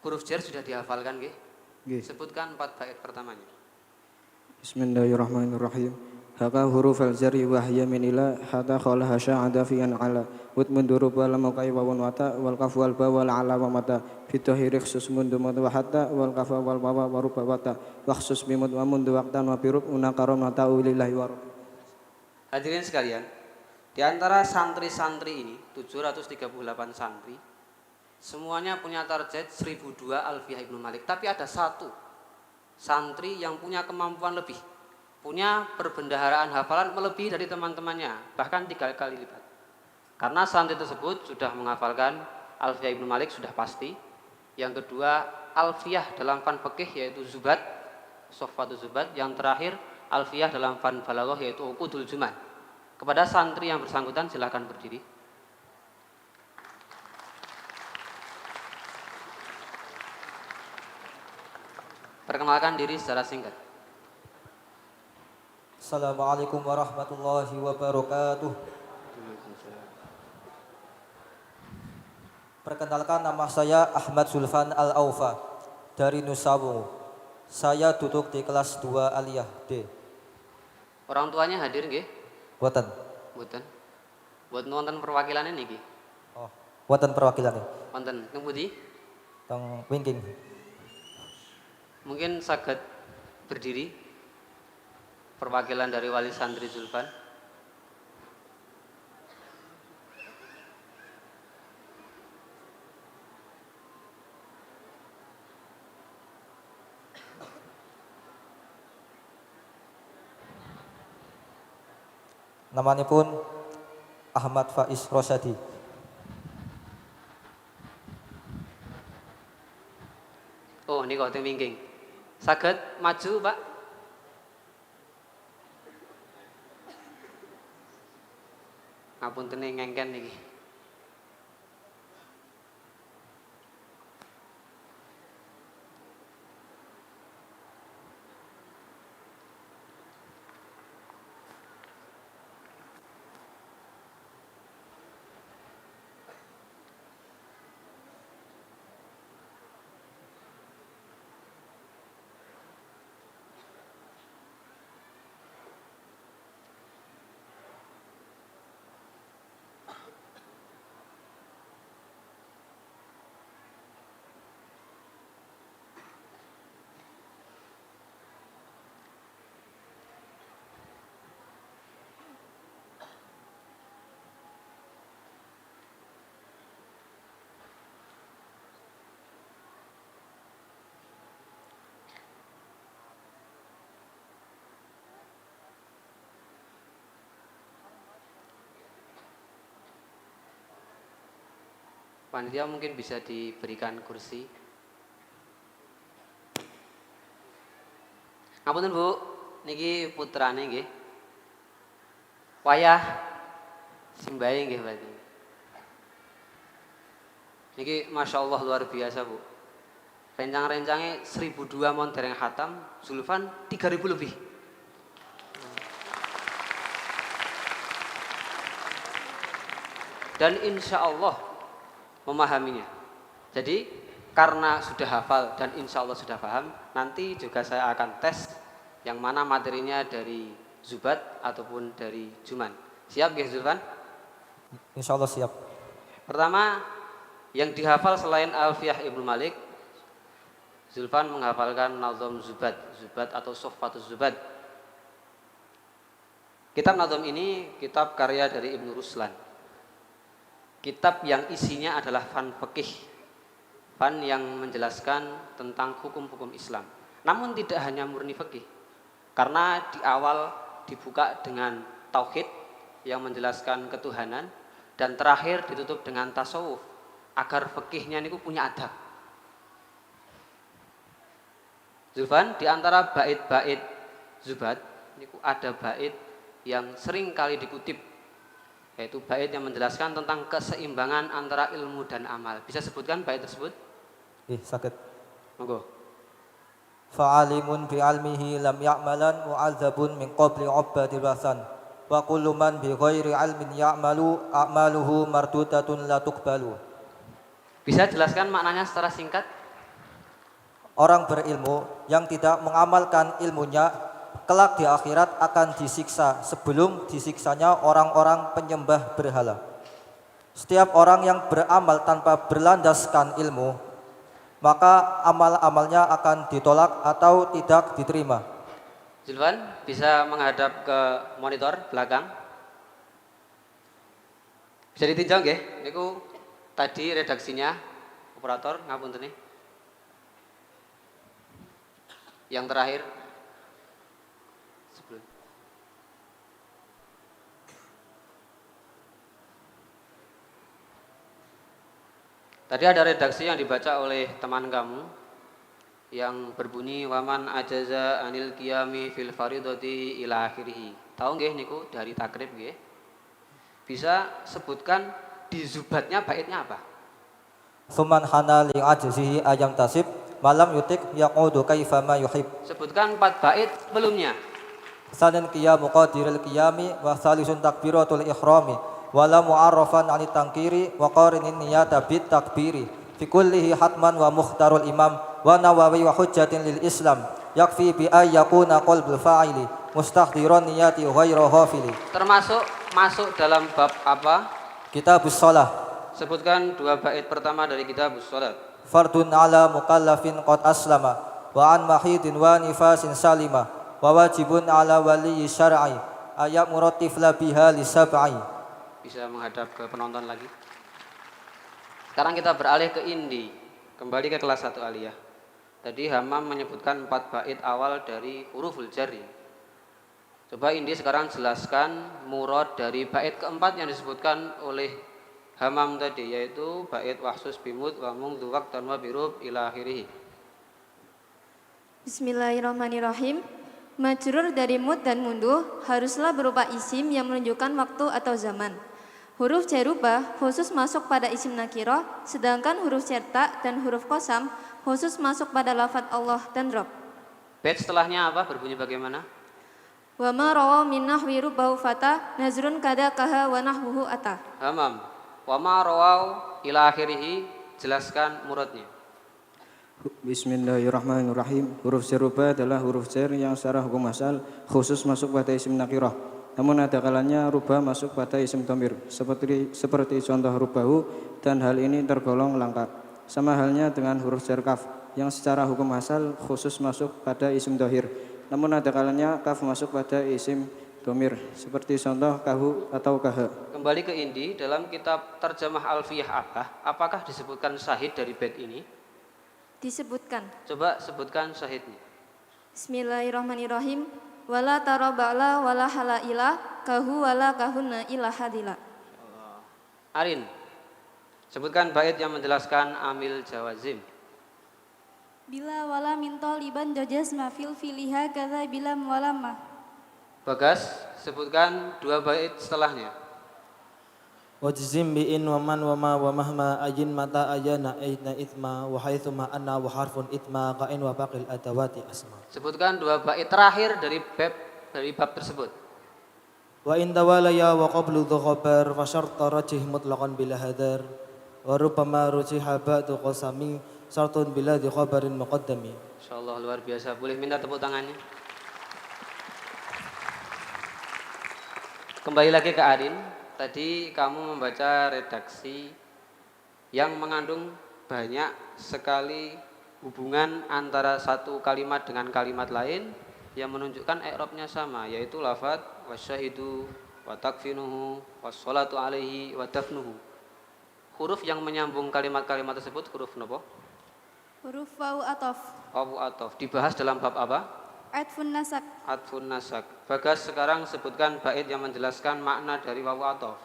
Huruf jar sudah dihafalkan nggih? Nggih. Sebutkan 4 bait pertamanya. Bismillahirrahmanirrahim. haka huruf al-jarri wa hiya min ila hatta khalaha sya'ada fi an ala wut munduru wal maukai wa wata wal kaf wal ba wal ala wa mata fi tahiri khusus mundu wa hatta wal kafa wal bawa wa ruba wata wa khusus bimud wa mundu waqtan wa birub una karamata ulillahi wa Hadirin sekalian, di antara santri-santri ini 738 santri semuanya punya target 1002 Alfiyah Ibnu Malik, tapi ada satu santri yang punya kemampuan lebih, punya perbendaharaan hafalan melebihi dari teman-temannya, bahkan 3 kali lipat. Karena santri tersebut sudah menghafalkan Alfiyah Ibnu Malik sudah pasti. Yang kedua, Alfiyah dalam fan fikih yaitu Zubat, Sofwatu Zubat. Yang terakhir, Alfiyah dalam fan balaghah yaitu Uqudul Juman. Kepada santri yang bersangkutan silakan berdiri. Perkenalkan diri secara singkat. Assalamualaikum warahmatullahi wabarakatuh. Perkenalkan, nama saya Ahmad Zulfan Al-Aufa dari Nusawu. Saya duduk di kelas 2 Aliyah D. Orang tuanya hadir nggih? Boten. Boten. Buat nonton perwakilannya niki. Oh, boten perwakilannya. Wonten teng pundi? Teng Wingking. Mungkin saged berdiri. Perwakilan dari wali santri Zulfan. Namanya pun Ahmad Faiz Rosyadi. Oh, ini kok teng wingking. Saged maju, Pak. Ngapunten ngengken niki. Panitia mungkin bisa diberikan kursi. Ngapunten Bu, niki putrane nggih. Wayah simbahe nggih berarti. Niki Masya Allah luar biasa Bu. Rencang-rencangnya 1002 mon dereng khatam, Zulfan 3000 lebih. Dan insya Allah memahaminya. Jadi karena sudah hafal dan insya Allah sudah paham, nanti juga saya akan tes yang mana materinya dari Zubat ataupun dari Juman. Siap ya Zulfan? Insya Allah siap. Pertama, yang dihafal selain Alfiyah Ibnu Malik, Zulfan menghafalkan Nazom Zubat, Zubat atau Sofwatus Zubat. Kitab Nazom ini kitab karya dari Ibnu Ruslan. Kitab yang isinya adalah fan fikih, fan yang menjelaskan tentang hukum-hukum Islam. Namun tidak hanya murni fikih, karena di awal dibuka dengan tauhid yang menjelaskan ketuhanan, dan terakhir ditutup dengan tasawuf agar fikihnya niku punya adab. Zulfan, di antara bait-bait Zubat niku ada bait yang sering kali dikutip, yaitu bait yang menjelaskan tentang keseimbangan antara ilmu dan amal. Bisa sebutkan bait tersebut? Sakit. Monggo. Fa'alimun bi'almihi lam ya'malan mu'adzabun min qabli ubbadil wasan. Wa kullu man bi ghairi ilmin ya'malu a'maluhu mardudatun la tuqbalu. Bisa jelaskan maknanya secara singkat? Orang berilmu yang tidak mengamalkan ilmunya kelak di akhirat akan disiksa sebelum disiksanya orang-orang penyembah berhala. Setiap orang yang beramal tanpa berlandaskan ilmu, maka amal-amalnya akan ditolak atau tidak diterima. Zulfan bisa menghadap ke monitor belakang. Bisa ditinjau nggih? Niku tadi redaksinya operator ngapunten nih. Yang terakhir sebelum. Tadi ada redaksi yang dibaca oleh teman kamu yang berbunyi waman ajaza anil qiyami fil faridati ila akhirih. Tahu nggih niku dari takrib nggih? Bisa sebutkan di zubatnya baitnya apa? Suman hana li ajzihi ayam tasib malam yutik yaqudu kaifa ma yuhib. Sebutkan 4 bait sebelumnya. Sanin qiyamu qadiril qiyami wa salisun takbiratul ihrami wala mu'arrafan 'anit tangkiri wa qarinin niyata bit takbiri fi kullihi hatman wa mukhtarul imam wa nawawi wa hujjatin lil islam yakfi bi ay yakuna qalbul fa'ili mustahdiran niyati ghairu ghafili. Termasuk masuk dalam bab apa? Kitabus shalah. Sebutkan 2 bait pertama dari kitabus shalat. Fardun ala mukallafin qad aslama wa an mahidin wa nifasin salima wa wajibun ala wali syar'i ayat murattif la biha li sab'i. Bisa menghadap ke penonton lagi. Sekarang kita beralih ke Indi. Kembali ke kelas 1 aliyah. Tadi Hamam menyebutkan 4 bait awal dari huruful jarri. Coba Indi sekarang jelaskan murad dari bait keempat yang disebutkan oleh Hamam tadi, yaitu bait wahsus bimud wa mungdu waqtan wa birub ila akhirih. Bismillahirrahmanirrahim. Majrur dari mud dan mundu haruslah berupa isim yang menunjukkan waktu atau zaman. Huruf jarubah khusus masuk pada isim nakirah, sedangkan huruf certa dan huruf qasam khusus masuk pada lafadz Allah dan Rabb. Bait setelahnya apa? Berbunyi bagaimana? Wa ma rawa min nahwi rubahu fata nazrun kada kaha wa nahwuhu ata. Hamam. Wa ma rawau ila akhirih, jelaskan muradnya. Bismillahirrahmanirrahim. Huruf jarubah adalah huruf jar yang secara hukum asal khusus masuk pada isim nakirah. Namun ada kalanya rubah masuk pada isim dhamir seperti contoh rubahu, dan hal ini tergolong langka. Sama halnya dengan huruf jar kaf yang secara hukum asal khusus masuk pada isim dhahir. Namun ada kalanya kaf masuk pada isim dhamir seperti contoh kahu atau kaha. Kembali ke Indi, dalam kitab terjemah Alfiyah apakah disebutkan syahid dari bait ini? Disebutkan. Coba sebutkan syahidnya. Bismillahirrahmanirrahim. Wala tara ba'la wala halaila kahu wala kahunna ila hadila. Arin, sebutkan bait yang menjelaskan amil jawazim. Bila wala min taliban jajaz mafil filiha kadza bila walama. Bagas, sebutkan 2 bait setelahnya. Wajzim bi'in wa man wa ma wa mahma ajin mata ajana aina ithma wa haitsu ma anna wa harfun itma qa'in wa baqil adawati asma. Sebutkan 2 bait terakhir dari bab tersebut. Wa in tawalaya wa qablu dhu khabar fa syarta rajih mutlaqan bila hadar wa rubbama rujiha ba'du qasami syartun bila dhi khabarin muqaddami. Insyaallah luar biasa. Boleh minta tepuk tangannya? Kembali lagi ke Arin. Tadi kamu membaca redaksi yang mengandung banyak sekali hubungan antara satu kalimat dengan kalimat lain yang menunjukkan i'rabnya sama, yaitu lafadz wasyahidu wa takfinuhu wassalatu alaihi wa dafnuhu. Huruf yang menyambung kalimat-kalimat tersebut huruf napa? Huruf wawu atof. Wawu atof. Dibahas dalam bab apa? Atfun nasak. Atfun nasak. Bagas sekarang sebutkan bait yang menjelaskan makna dari wawu atof.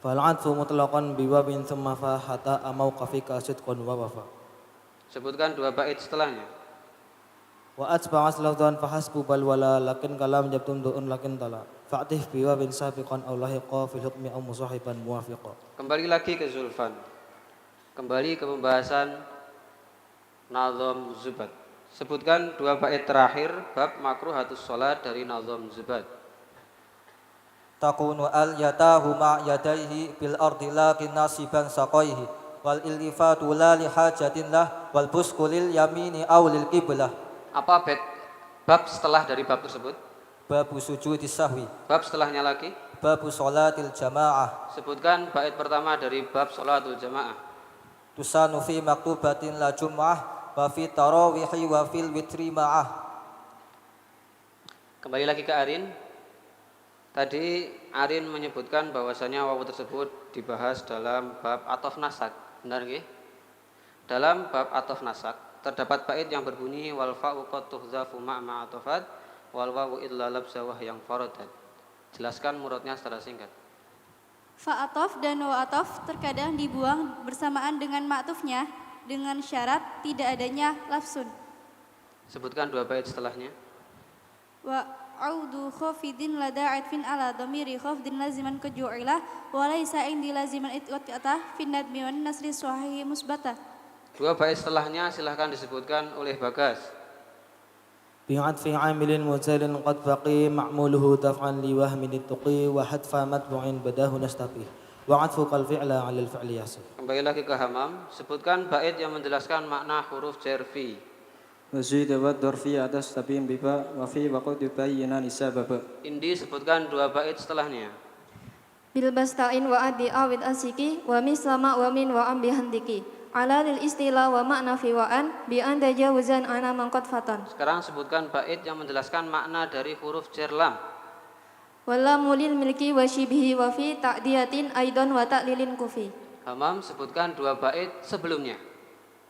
Fal atfu mutlaqan biwabin thumma fa hatta amauqafika sidqun wa wafa. Sebutkan 2 bait setelahnya. Wa atba'as lafdhan fa hasbu bal wala lakin kalam jabtum du'un lakin tala fa'tih biwabin sabiqan aw lahiqa fil hukmi aw musahiban muwafiqa. Kembali lagi ke Zulfan. Kembali ke pembahasan nazam zubat. Sebutkan 2 bait terakhir bab makruhatus shalat dari nazam zubat. Takunu al yatahu ma yadaihi bil ardi lakin nasiban saqaihi wal iltifatu la li hajatin lah wal busku lil yamini aw lil qiblah. Apa bait Bab setelah dari bab tersebut. Babu sujudis sahwi. Bab setelahnya lagi. Babu sholatil jamaah. Sebutkan bait pertama dari bab sholatul jamaah. Tusanu fi maktubatin la jum'ah wa fi tarawihi wa fil witri ma'ah. Kembali lagi ke Arin. Tadi Arin menyebutkan bahwasanya wawu tersebut dibahas dalam bab atof nasak. Benar nggih? Dalam bab atof nasak terdapat bait yang berbunyi wal fa'u qad tuhzafu ma'a atofat wal wawu illa labsawah yang faradat. Jelaskan muradnya secara singkat. Fa'atof dan wa'atof terkadang dibuang bersamaan dengan ma'tufnya dengan syarat tidak adanya lafsun. Sebutkan 2 bait setelahnya. Wa'audu khafidin lada atfin ala dhamiri khafdin laziman keju'ilah wa laysa indi laziman itqata fin nadmi wan nasri sahih musbata. 2 bait setelahnya silahkan disebutkan oleh Bagas. بعطف عامل مزال قد بقي معموله دفعا لوهم التقي وحذف متبوع بداه نستقي وعطف الفعل على الفعل يحصل. Kembali lagi ke Hamam, sebutkan bait yang menjelaskan makna huruf jar fi. وزيد والدر في atas tapi biba wa fi waqad yubayyinan sabab. Indi sebutkan 2 bait setelahnya. Bil basta'in wa adi awid asiki wa mislama wa min wa ambi handiki. Ala lil istilah wa makna fi wa'an bi an tajawuzan ana man qad fatan. Sekarang sebutkan bait yang menjelaskan makna dari huruf jar lam. Wallamu lil milki wa shibhi wa fi ta'diyatin aidan wa ta'lilin kufi. Hamam sebutkan 2 bait sebelumnya.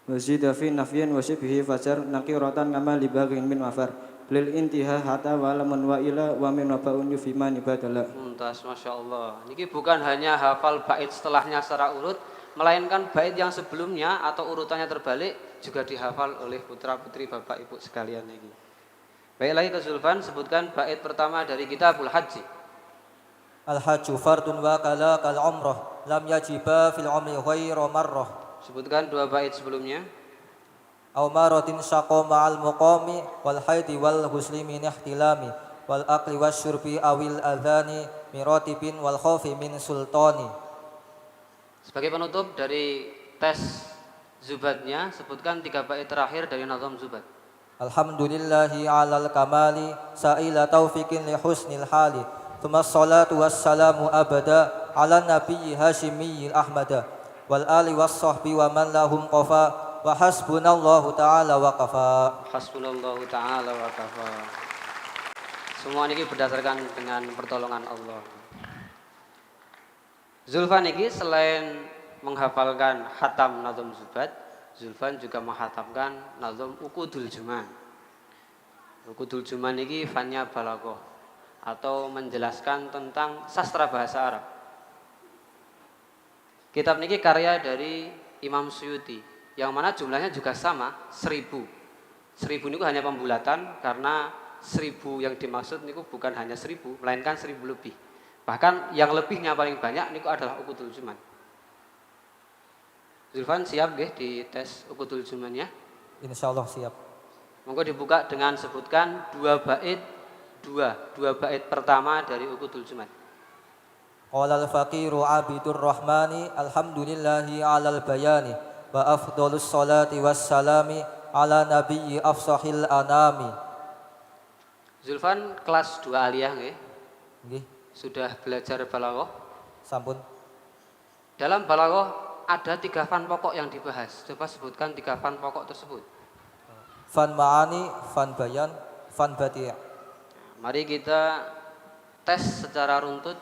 Wazida fi nafyin wa shibhi fajar nakiratan kama libaghin min wafar lil intiha hatta wa lamun wa ila wa min wabaun yufiman ibadallah. Muntas, Masya Allah. Ini bukan hanya hafal bait setelahnya secara urut, melainkan bait yang sebelumnya atau urutannya terbalik juga dihafal oleh putra-putri Bapak Ibu sekalian ini. Baik, lagi ke Zulfan, sebutkan bait pertama dari Kitabul Haji. Al-hajju fardun wa kala kal umrah lam yajiba fil umri ghairu marrah. Sebutkan 2 bait sebelumnya. Aw maratin syaqa ma'al muqami wal haidi wal husli min ihtilami wal aqli wasyurbi awil adhani miratibin wal khawfi min sultani. Sebagai penutup dari tes Zubatnya, sebutkan 3 bait terakhir dari nazam Zubat. Alhamdulillahi alal kamali sa'ila taufiqin li husnil hali thumma salatu wassalamu abada ala nabiyyi hashimiyil ahmada wal ali was sahbi wa man lahum qafa wa hasbunallahu ta'ala wa qafa. Hasbunallahu ta'ala wa qafa. Semua ini berdasarkan dengan pertolongan Allah. Zulfan ini selain menghafalkan khatam nazam Zubat, Zulfan juga menghatamkan nazam Uqudul Juman. Uqudul Juman ini fannya balaghah atau menjelaskan tentang sastra bahasa Arab. Kitab ini karya dari Imam Suyuti, yang mana jumlahnya juga sama, 1000. 1000 ini hanya pembulatan karena 1000 yang dimaksud ini bukan hanya 1000, melainkan 1000 lebih. Bahkan yang lebihnya paling banyak niku adalah Uqudul Juman. Zulfan siap nggih di tes Uqudul Juman ya? Insyaallah siap. Monggo dibuka dengan sebutkan 2 bait pertama dari Uqudul Juman. Qala al-faqiru abidur rahmani alhamdulillahi alal bayani wa afdhalus salati wassalami ala nabiyyi afsahil anami. Zulfan kelas 2 aliyah nggih? Nggih. Sudah belajar balaghah? Sampun. Dalam balaghah ada 3 fan pokok yang dibahas. Coba sebutkan 3 fan pokok tersebut. Fan ma'ani, fan bayan, fan bati'. Mari kita tes secara runtut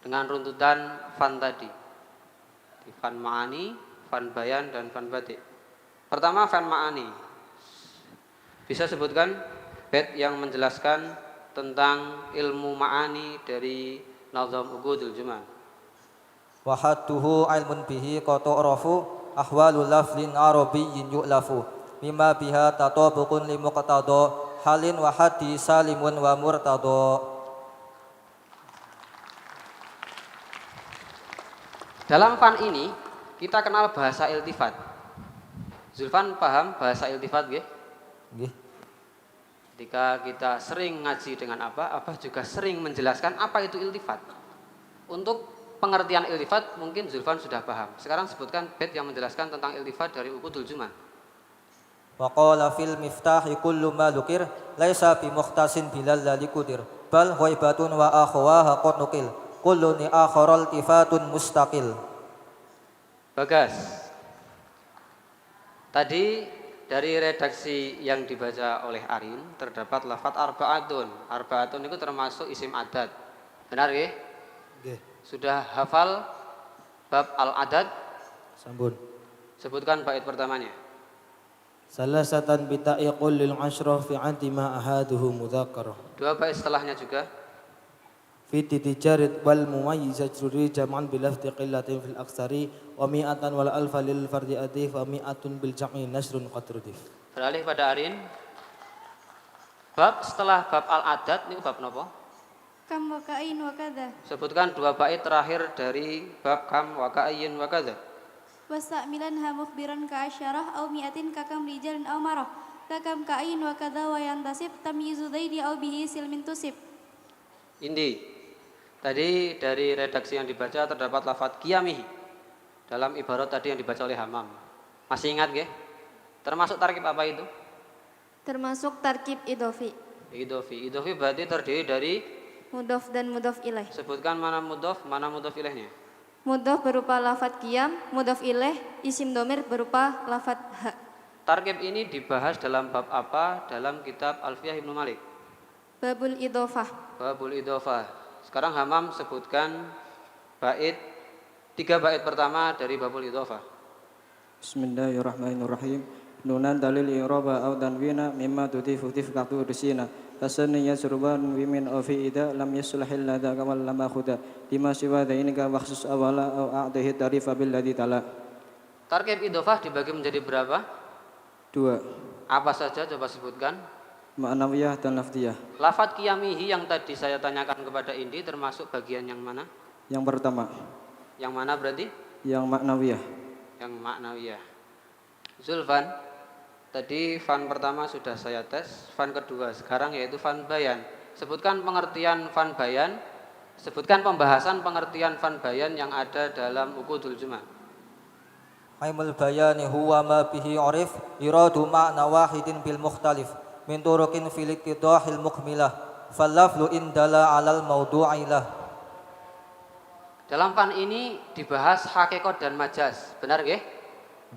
dengan runtutan fan tadi. Di fan ma'ani, fan bayan, dan fan bati'. Pertama fan ma'ani. Bisa sebutkan bait yang menjelaskan tentang ilmu ma'ani dari nazam Uqudul Juman. Wa hadduhu ilmun bihi qata'rafu ahwalul lafzin arabiyyin yu'lafu mimma biha tatabuqun li muqtada halin wa haddi salimun wa murtada. Dalam fan ini kita kenal bahasa iltifat. Zulfan paham bahasa iltifat nggih? Nggih. Ketika kita sering ngaji dengan Abah juga sering menjelaskan apa itu iltifat. Untuk pengertian iltifat mungkin Zulfan sudah paham. Sekarang sebutkan bait yang menjelaskan tentang iltifat dari Uqudul Juman. Wa qala fil miftahi kullu ma lukir laisa bi mukhtasin bilal lali kudir bal ghaibatun wa akhwaha qad nukil kullu ni akharal tifatun mustaqil. Bagas. Tadi dari redaksi yang dibaca oleh Arin terdapat lafadz arba'atun. Arba'atun itu termasuk isim adat. Benar ya? Nggih. Sudah hafal bab al-adad? Sampun. Sebutkan bait pertamanya. Salasatan bita'iqul lil asyrah fi antima ahaduhu mudzakkar. Dua bait setelahnya juga. Fi titijarid wal mumayyiz jurri jam'an bil lafzi qillatin fil aksari wa mi'atan wal alfa lil fardi adif wa mi'atun bil jam'i nasrun qatrudif. Beralih pada Arin. Bab setelah bab al-adad ini bab napa? Kam wa ka'in wa kadza. Sebutkan dua bait terakhir dari bab kam wa ka'in wa kadza. Wasta'milanha mukhbiran ka asyarah aw mi'atin kakam rijalin aw marah. Kakam ka'in wa kadza wa yantasib tamyizu zaidi aw bihi silmin tusib. Indi. Tadi dari redaksi yang dibaca terdapat lafadz qiyamihi dalam ibarat tadi yang dibaca oleh Hamam. Masih ingat nggih? Termasuk tarkib apa itu? Termasuk tarkib idofi. Idofi. Idofi berarti terdiri dari Mudhof dan mudhof ilaih. sebutkan mana mudhof ilaihnya. Mudhof berupa lafadz qiyam, mudhof ilaih isim domir berupa lafadz ha. Tarkib ini dibahas dalam bab apa dalam kitab Alfiyah Ibnu Malik? Babul idhofah. Babul idhofah. Sekarang Hamam sebutkan tiga bait pertama dari babul idhofah. Bismillahirrahmanirrahim. Nunan dalil i'raba aw tanwina mimma tudhifu tifqatu rusina. Fasanni yasruban wimin afi ida lam yuslahil lada kamal lama khuda. Lima siwa dainika maksus awala aw a'dahi tarifa bil ladhi tala. Tarkib idhofah dibagi menjadi berapa? 2. Apa saja coba sebutkan? Ma'nawiyah dan lafdiyah. Lafadz qiyamihi yang tadi saya tanyakan kepada Indi termasuk bagian yang mana? Yang pertama. Yang mana berarti? Yang maknawiyah. Yang maknawiyah. Zulfan, tadi fan pertama sudah saya tes, fan kedua sekarang yaitu fan bayan. Sebutkan pengertian fan bayan, sebutkan pembahasan pengertian fan bayan yang ada dalam Uqudul Jumat. Aimul bayani huwa ma bihi urif iradu ma'na wahidin bil mukhtalif min turuqin fil ittidahil mukmilah fallaflu indala alal maudu'ilah. Dalam fan ini dibahas hakikat dan majaz. Benar nggih?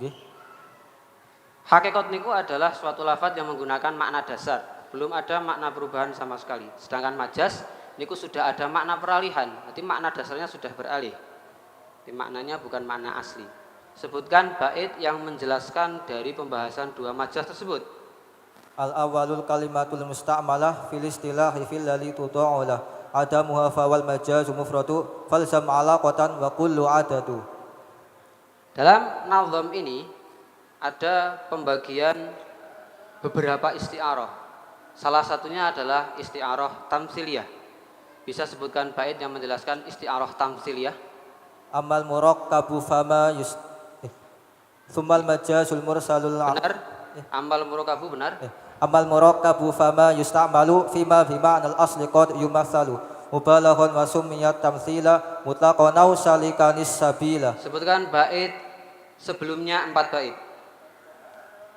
Nggih. Hakikat niku adalah suatu lafadz yang menggunakan makna dasar, belum ada makna perubahan sama sekali. Sedangkan majaz niku sudah ada makna peralihan, jadi makna dasarnya sudah beralih. Jadi maknanya bukan makna asli. Sebutkan bait yang menjelaskan dari pembahasan dua majaz tersebut. Al-awwalul kalimatul musta'malah fil istilahi fil lali tuda'ulah adamuha fawal majazu mufradu falsam alaqatan wa kullu adadu. Dalam nazam ini ada pembagian beberapa isti'arah. Salah satunya adalah isti'arah tamsiliyah. Bisa sebutkan bait yang menjelaskan isti'arah tamsiliyah? Amal murakkabu fama Sumal majazul mursalul benar. Amal murakkabu benar. Amal murakkabu fama yusta'malu fima fi ma'nal asli qad yumatsalu mubalaghun wa summiyat tamtsila mutlaqan aw salikanis sabila. Sebutkan bait sebelumnya 4 bait.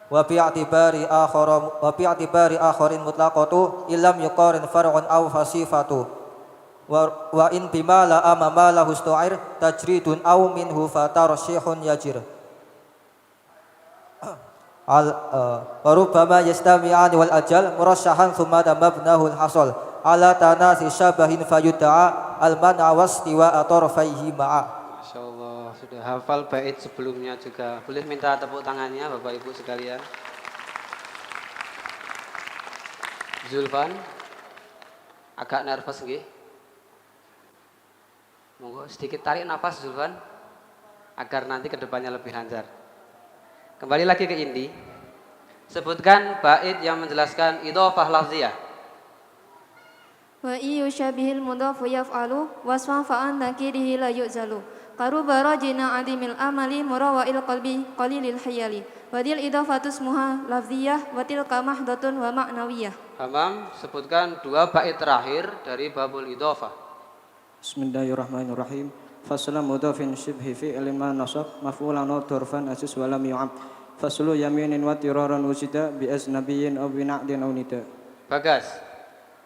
Wa bi'atibari akharin mutlaqatu illam yuqarin far'un aw fasifatu wa in bima la amama lahu istu'ir tajridun aw minhu fatarshihun yajir. Warubama yastami'ani wal ajal murasyahan thumma mabnahu al-hasal ala tanasi syabahin fayudda'a al-man'a wastiwa atarfaihi ma'a. Masyaallah, sudah hafal bait sebelumnya juga. Boleh minta tepuk tangannya Bapak Ibu sekalian. Zulfan agak nervous nggih. Monggo sedikit tarik nafas Zulfan agar nanti kedepannya lebih lancar. Kembali lagi ke Indi. Sebutkan bait yang menjelaskan idhofah lafziyah. Wa iyushabihil mudhafu yaf'alu wasfan fa'an nakirihi la yu'zalu. Qaruba rajina adimil amali murawa'il qalbi qalilil hayali. Wadil idhofatu ismuha lafziyah wa tilka mahdhatun wa ma'nawiyah. Hamam, sebutkan 2 bait terakhir dari babul idhofah. Bismillahirrahmanirrahim. Fasla mudhafin shibhi fi'lin ma nasab maf'ulan aw turfan asis wa lam yu'ab faslu yaminin wa tiraran usida bi asnabiyyin aw bi na'din aw nida. Bagas,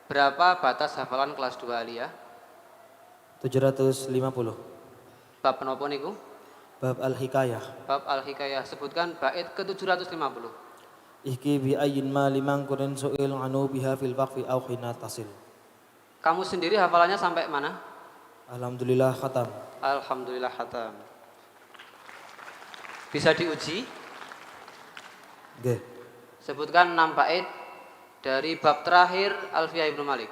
berapa batas hafalan kelas 2 aliyah? 750. Bab menapa niku? Bab al-hikayah. Bab al-hikayah, sebutkan bait ke 750. Ihki bi ayyin ma liman kurin su'il anu biha fil waqfi aw hina tasil. Kamu sendiri hafalannya sampai mana? Alhamdulillah khatam. Alhamdulillah khatam. Bisa diuji? Nggih. Sebutkan 6 bait dari bab terakhir Alfiyah Ibnu Malik.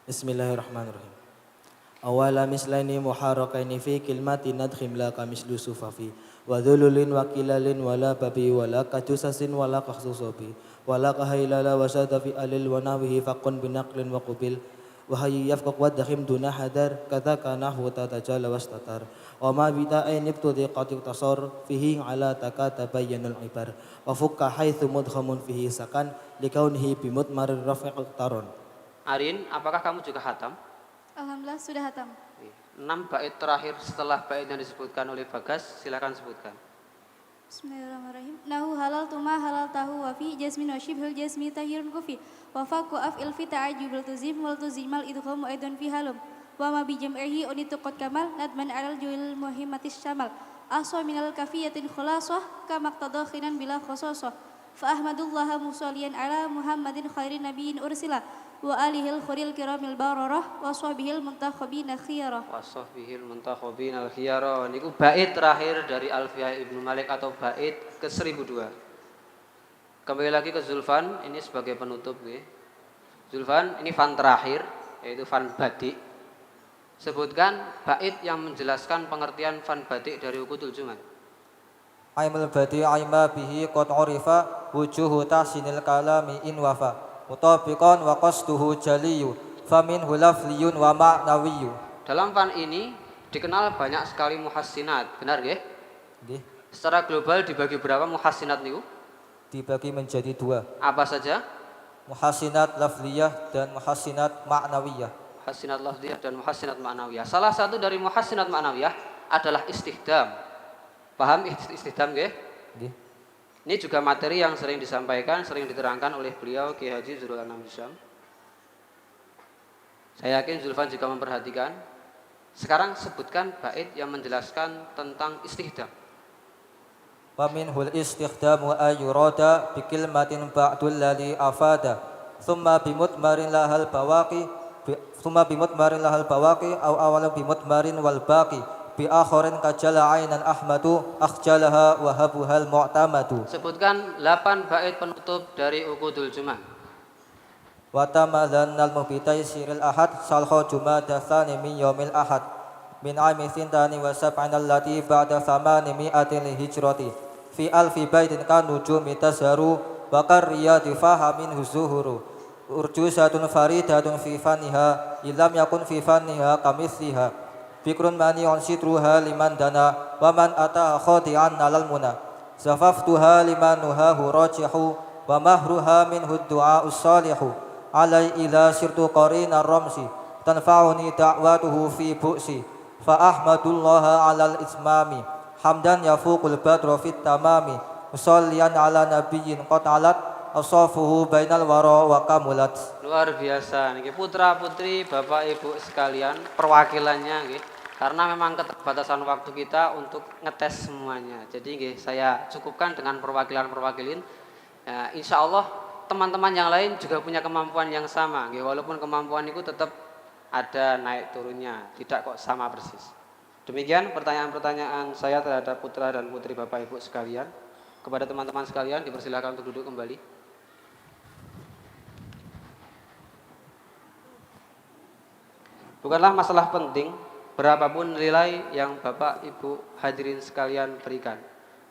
Bismillahirrahmanirrahim. Awala mislaini muharrakaini fi kilmati nadkhim la kamislu sufafi wa dhululin wa kilalin wala babi wala kajusasin wala kahsusobi wala kahailala wa sadafi alil wa nawihi faqun binaqlin wa qubil wa hayy yafqaq wa dakhim duna hadar kadzaka nahwu tatajala wastatar wa ma bita'in ibtudi qatik tasar fihi ala takatabayyanul ibar wa fukka haitsu mudghamun fihi sakan likaunihi bimutmarir rafiq taron. Arin, apakah kamu juga khatam? Alhamdulillah sudah hatam. 6 bait terakhir setelah bait yang disebutkan oleh Bagas, silakan sebutkan. Bismillahirrahmanirrahim. Nahu halal tuma halal tahu wa fi jasmin wa shibhul jasmi tahirun kufi wa faqu af'il fi ta'ajjubul tuzim wal tuzimal idgham aidan fi halum wa ma bi jam'ihi unitu qad kamal nadman alal juil muhimmatis syamal aswa minal kafiyatin khulasah kama qtadakhinan bila khasasah fa ahmadullah musalliyan ala muhammadin khairin nabiyyin ursila wa alihil khuril kiramil bararah wa sahbihil muntakhabina khiyarah. Wa sahbihil muntakhabina khiyarah. Niku bait terakhir dari Alfiyah Ibnu Malik atau bait ke 1002. Kembali lagi ke Zulfan, ini sebagai penutup nggih. Zulfan, ini fan terakhir yaitu fan badik. Sebutkan bait yang menjelaskan pengertian fan badik dari Uqudul Juman. Aimul badi aima bihi qad urifa wujuhu tahsinil kalami in wafa. Mutabiqan wa qasduhu jaliyu faminhu lafliyun wa ma'nawiyyu. Dalam fan ini dikenal banyak sekali muhassinat, benar nggih? Nggih. Secara global dibagi berapa muhassinat niku? Dibagi menjadi 2. Apa saja? Muhassinat lafliyah dan muhassinat ma'nawiyah. Muhassinat lafziyah dan muhassinat ma'nawiyah. Salah satu dari muhassinat ma'nawiyah adalah istihdam. Paham istihdam nggih? Nggih. Ini juga materi yang sering disampaikan, sering diterangkan oleh beliau Ki Haji Zurul Anam Hisham. Saya yakin Zulfan juga memperhatikan. Sekarang sebutkan bait yang menjelaskan tentang istihdam. Wa minhul istikhdamu ayurada bi kilmatin ba'dul ladzi afada thumma bimutmarin lahal bawaqi aw awalan bimutmarin wal baqi bi akharin kajala ainan ahmadu akhjalaha wa habuhal mu'tamadu. Sebutkan 8 bait penutup dari Uqudul Juman. Wa tamadhannal mubitai siril ahad salho jumada tsani min yaumil ahad min aimi sintani wa sab'ina allati ba'da thamani mi'atin hijrati fi alfi baitin kan nujumi tazharu wa qarriyati fahamin huzuhuru urjusatun faridatun fi faniha illam yakun fi faniha kamithliha Fikrun mani'un sitruha liman dana wa man ata khadi'an alal muna zafaftuha liman nuhahu rajihu wa mahruha minhu du'a'us salihu alai ila sirtu qarina ramsi tanfa'uni da'watuhu fi bu'si fa ahmadullaha alal ismami hamdan yafuqul badra fit tamami musallian ala nabiyyin qad alat asafuhu bainal wara wa kamulat. Luar biasa niki putra putri Bapak Ibu sekalian, perwakilannya nggih. Karena memang keterbatasan waktu kita untuk ngetes semuanya. Jadi nggih, saya cukupkan dengan perwakilan-perwakilin. Ya, insya Allah teman-teman yang lain juga punya kemampuan yang sama. Nggih, walaupun kemampuan itu tetap ada naik turunnya, tidak kok sama persis. Demikian pertanyaan-pertanyaan saya terhadap putra dan putri Bapak Ibu sekalian. Kepada teman-teman sekalian dipersilakan untuk duduk kembali. Bukanlah masalah penting berapapun nilai yang Bapak Ibu hadirin sekalian berikan.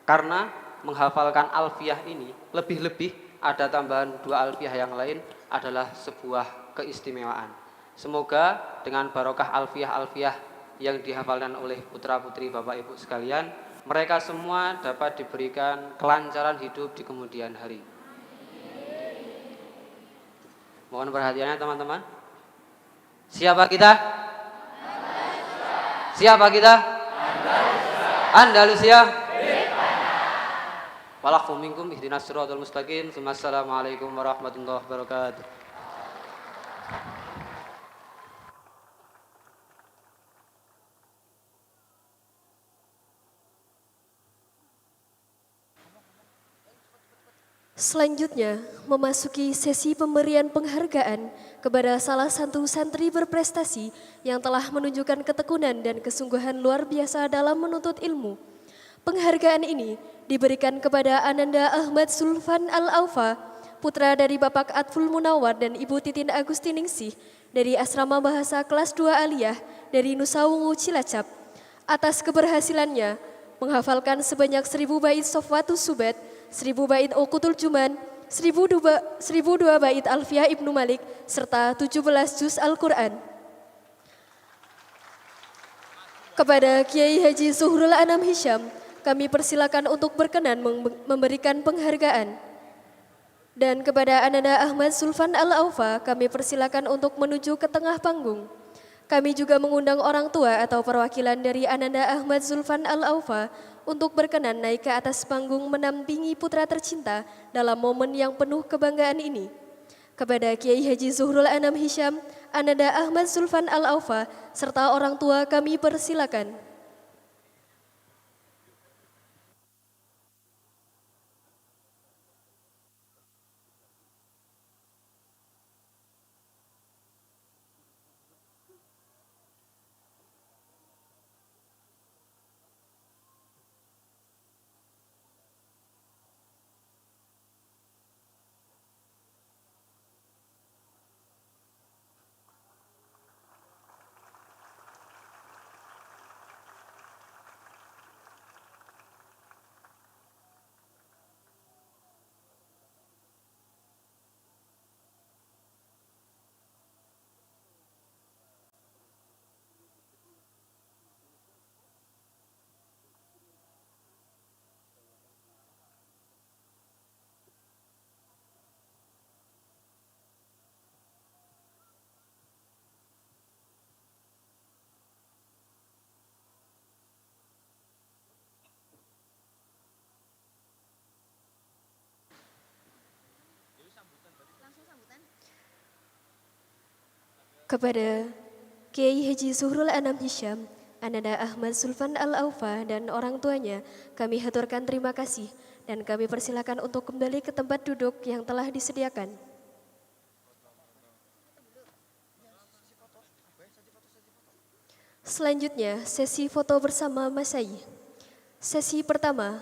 Karena menghafalkan alfiyah ini lebih-lebih ada tambahan 2 alfiyah yang lain adalah sebuah keistimewaan. Semoga dengan barokah alfiyah-alfiyah yang dihafalkan oleh putra-putri Bapak Ibu sekalian, mereka semua dapat diberikan kelancaran hidup di kemudian hari. Mohon perhatiannya teman-teman. Siapa kita? Siapa kita? Andalusia. Walafu minkum ihdinas siratal mustaqim. Assalamualaikum warahmatullahi wabarakatuh. Selanjutnya, memasuki sesi pemberian penghargaan kepada salah satu santri berprestasi yang telah menunjukkan ketekunan dan kesungguhan luar biasa dalam menuntut ilmu. Penghargaan ini diberikan kepada Ananda Ahmad Sulfan Al-Aufa, putra dari Bapak Atful Munawar dan Ibu Titin Agustiningsih dari Asrama Bahasa Kelas 2 Aliyah dari Nusa Wungu Cilacap. Atas keberhasilannya, menghafalkan sebanyak 1000 bait Sofwatus Subat, 1000 bait Uqutul Juman, 1002 bait Alfiyah Ibnu Malik, serta 17 juz Al-Quran. Kepada Kiai Haji Zuhrul Anam Hisham, kami persilakan untuk berkenan memberikan penghargaan. Dan kepada Ananda Ahmad Sulfan Al-Aufa, kami persilakan untuk menuju ke tengah panggung. Kami juga mengundang orang tua atau perwakilan dari Ananda Ahmad Zulfan Al-Aufa untuk berkenan naik ke atas panggung menampingi putra tercinta dalam momen yang penuh kebanggaan ini. Kepada Kiai Haji Zuhrul Anam Hisham, Ananda Ahmad Zulfan Al-Aufa, serta orang tua kami persilakan. Kepada Kiai Haji Zuhrul Anam Hisham, Ananda Ahmad Sulfan Al-Aufa dan orang tuanya, kami haturkan terima kasih dan kami persilakan untuk kembali ke tempat duduk yang telah disediakan. Selanjutnya, sesi foto bersama Masai. Sesi pertama,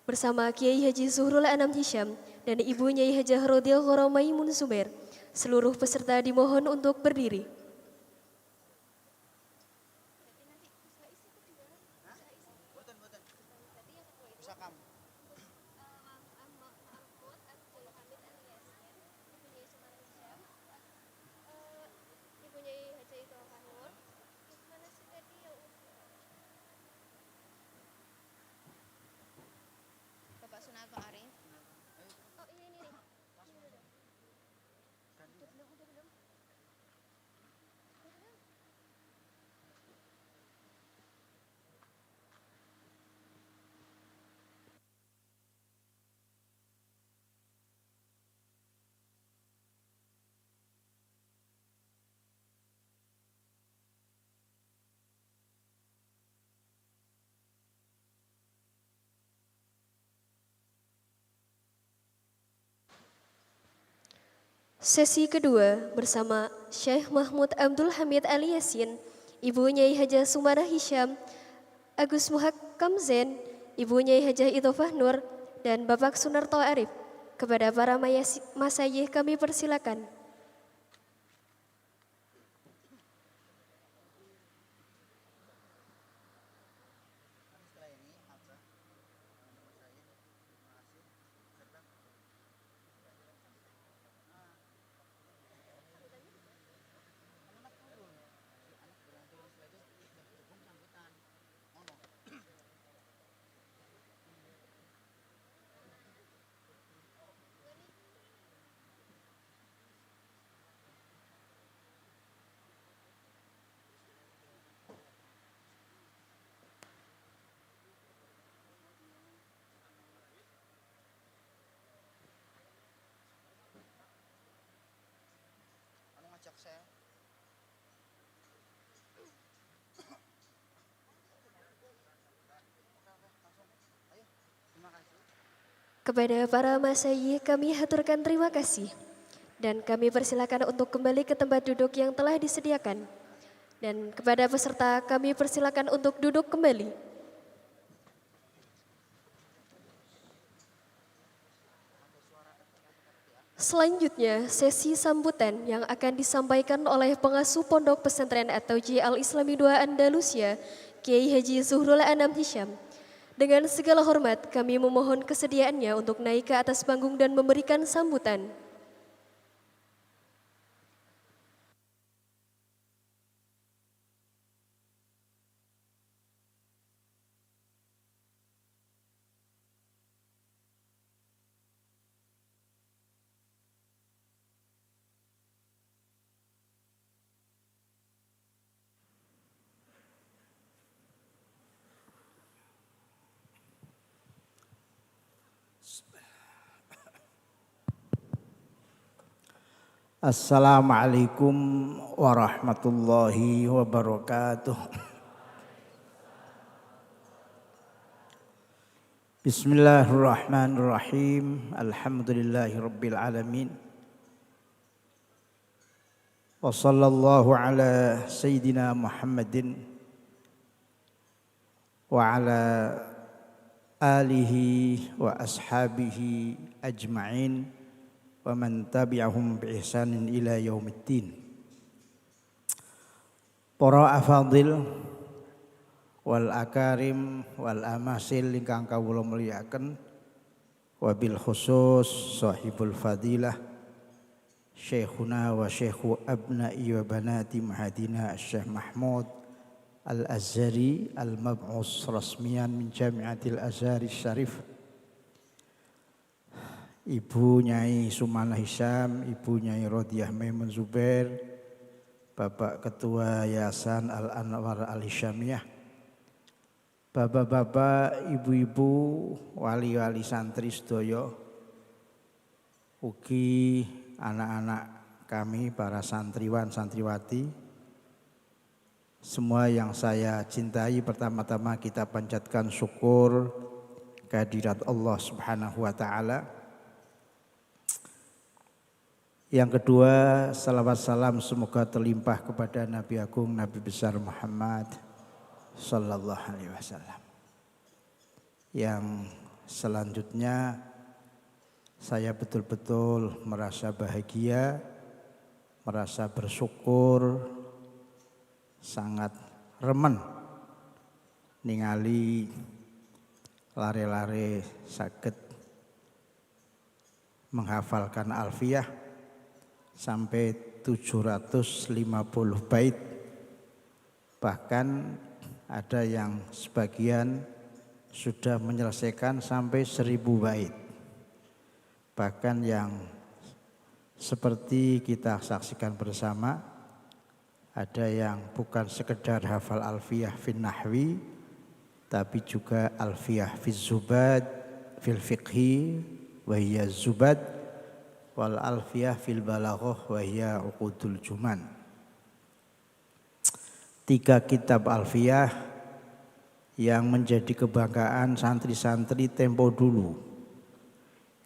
bersama Kiai Haji Zuhrul Anam Hisham dan Ibu Nyai Hajah Rodil Ghoro Maimun Zubair. Seluruh peserta dimohon untuk berdiri. Bapak Sunarto Arif. Sesi kedua bersama Syekh Mahmud Abdul Hamid Ali Yasin, Ibu Nyai Hajah Sumarah Hisham, Agus Muhakkam Zain, Ibu Nyai Hajah Idhofah Nur, dan Bapak Sunarto Arif. Kepada para masayih kami persilakan. Kepada para masyayikh kami haturkan terima kasih dan kami persilakan untuk kembali ke tempat duduk yang telah disediakan. Dan kepada peserta kami persilakan untuk duduk kembali. Selanjutnya, sesi sambutan yang akan disampaikan oleh pengasuh Pondok Pesantren At-Tauji Al-Islami II Andalusia, Kiai Haji Zuhrul Anam Hisham. Dengan segala hormat, kami memohon kesediaannya untuk naik ke atas panggung dan memberikan sambutan. Assalamualaikum warahmatullahi wabarakatuh. Bismillahirrahmanirrahim. Alhamdulillahi rabbil alamin. Wa sallallahu ala sayyidina Muhammadin wa ala alihi wa ashabihi ajma'in wa man tabi'ahum bi ihsanin ila yaumiddin. Para afadil wal akarim wal amasil ingkang kawula mulyakaken, wabil khusus sahibul fadilah syekhuna wa syekhu abna'i wa banati mahadina Syekh Mahmud Al-Azhari al-mab'us rasmiyan min Jami'atil Azhari Syarif, Ibu Nyai Sumanah Hisham, Ibu Nyai Rodiah Maimun Zubair, Bapak Ketua Yayasan Al-Anwar Al-Hishamiyah, Bapak-bapak, ibu-ibu, wali-wali santri sedaya, ugi anak-anak kami para santriwan santriwati, semua yang saya cintai, pertama-tama kita panjatkan syukur kehadirat Allah Subhanahu wa taala. Yang kedua, salawat salam semoga terlimpah kepada Nabi Agung, Nabi besar Muhammad sallallahu alaihi wasallam. Yang selanjutnya, saya betul-betul merasa bahagia, merasa bersyukur, sangat remen ningali lare-lare saged menghafalkan alfiyah sampai 750 bait, bahkan ada yang sebagian sudah menyelesaikan sampai 1000 bait, bahkan yang seperti kita saksikan bersama, ada yang bukan sekedar hafal alfiyah fin nahwi, tapi juga alfiyah fil zubad fil fiqhi wa hiya zubad, wal alfiyah fil balaghah wa hiya uqudul juman. 3 kitab alfiyah yang menjadi kebanggaan santri-santri tempo dulu,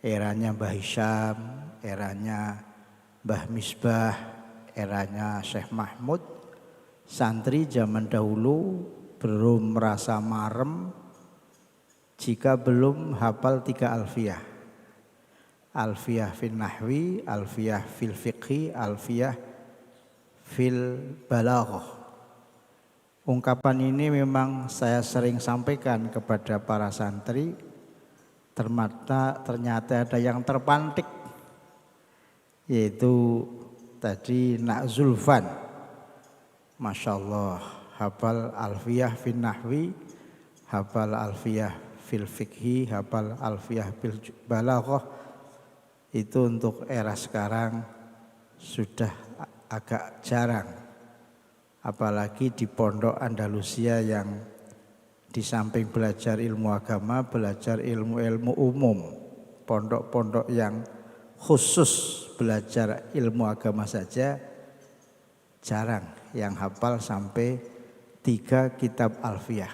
eranya Mbah Hisham, eranya Mbah Misbah, eranya Syekh Mahmud. Santri zaman dahulu belum merasa marem jika belum hafal 3 alfiyah. Alfiyah fil nahwi, alfiyah fil fiqhi, alfiyah fil balaghah. Ungkapan ini memang saya sering sampaikan kepada para santri, ternyata ada yang terpantik, yaitu tadi Nak Zulfan, Masya Allah, hafal alfiyah fil nahwi, hafal alfiyah fil fiqhi, hafal alfiyah fil balaghah. Itu untuk era sekarang sudah agak jarang, apalagi di pondok Andalusia yang di samping belajar ilmu agama, belajar ilmu-ilmu umum. Pondok-pondok yang khusus belajar ilmu agama saja Jarang yang hafal sampai 3 kitab alfiyah.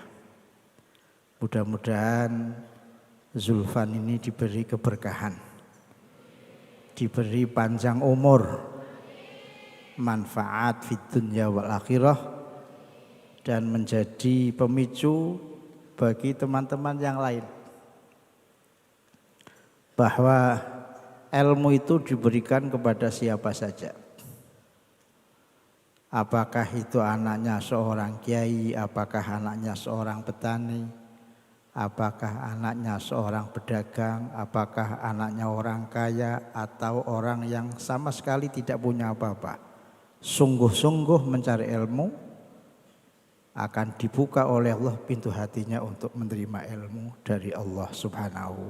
Mudah-mudahan Zulfan ini diberi keberkahan, diberi panjang umur, manfaat fid dunya wal akhirah, dan menjadi pemicu bagi teman-teman yang lain bahwa ilmu itu diberikan kepada siapa saja. Apakah itu anaknya seorang kiai, apakah anaknya seorang petani, apakah anaknya seorang pedagang, apakah anaknya orang kaya atau orang yang sama sekali tidak punya apa-apa. Sungguh-sungguh mencari ilmu, akan dibuka oleh Allah pintu hatinya untuk menerima ilmu dari Allah Subhanahu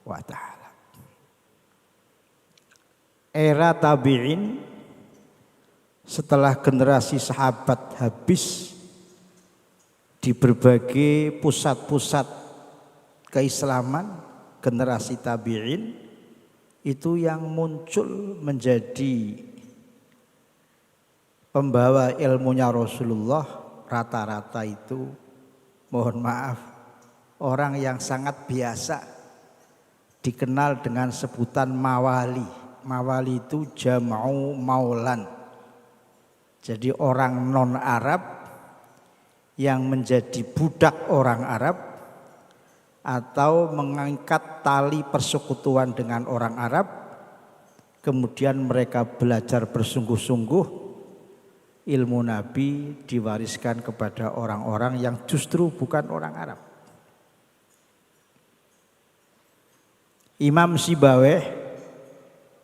wa ta'ala. Era tabi'in, setelah generasi sahabat habis di berbagai pusat-pusat keislaman, generasi tabi'in itu yang muncul menjadi pembawa ilmunya Rasulullah rata-rata itu, mohon maaf, orang yang sangat biasa dikenal dengan sebutan mawali. Mawali itu jam'u maulan. Jadi orang non-Arab yang menjadi budak orang Arab atau mengangkat tali persekutuan dengan orang Arab, kemudian mereka belajar bersungguh-sungguh, ilmu Nabi diwariskan kepada orang-orang yang justru bukan orang Arab. Imam Sibawayh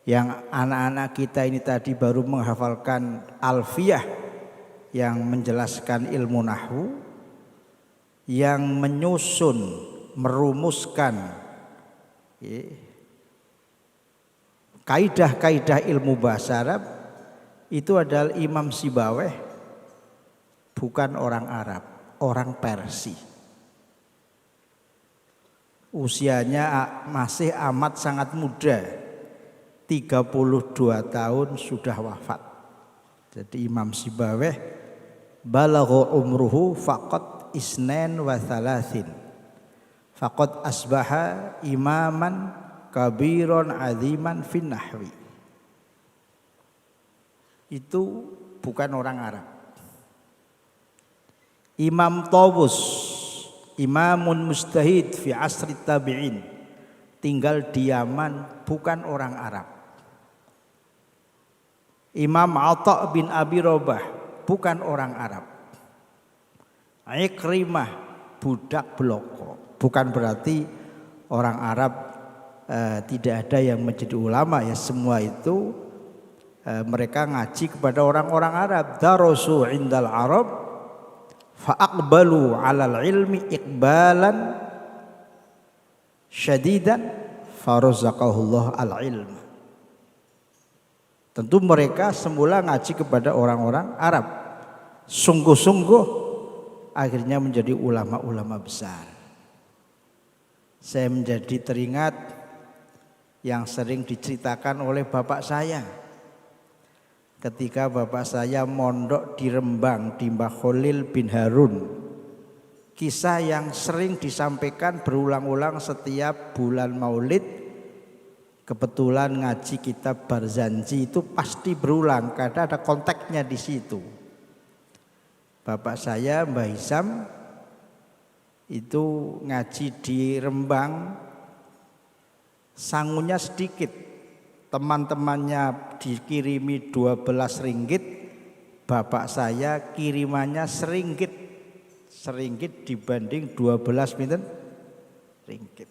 yang anak-anak kita ini tadi baru menghafalkan alfiyah yang menjelaskan ilmu nahwu, yang menyusun, merumuskan kaidah-kaidah ilmu bahasa Arab, itu adalah Imam Sibawayh, bukan orang Arab, orang Persia. Usianya masih amat sangat muda, 32 tahun sudah wafat. Jadi Imam Sibawayh balagha umruhu faqat isnan wa thalathin faqad asbaha imaman kabiron aziman fin nahwi. Itu bukan orang Arab. Imam Tawus, imamun mustahid fi asri tabi'in, tinggal di Yaman, bukan orang Arab. Imam Atha bin Abi Rabah, bukan orang Arab. Ikrimah, budak Bloko. Bukan berarti orang Arab tidak ada yang menjadi ulama, ya semua itu mereka ngaji kepada orang-orang Arab. Darasu indal Arab fa'aqbalu 'alal ilmi iqbalan syadidan farazaqahullah al-ilm. Tentu mereka semula ngaji kepada orang-orang Arab, sungguh-sungguh akhirnya menjadi ulama-ulama besar. Saya menjadi teringat yang sering diceritakan oleh bapak saya ketika bapak saya mondok di Rembang di Mbah Khalil bin Harun. Kisah yang sering disampaikan berulang-ulang setiap bulan Maulid. Kebetulan ngaji kitab Barzanji itu pasti berulang karena ada konteksnya di situ. Bapak saya Mbah Hisam itu ngaji di Rembang, sangunya sedikit. Teman-temannya dikirimi 12 ringgit, bapak saya kirimannya seringgit. Seringgit dibanding 12 ringgit.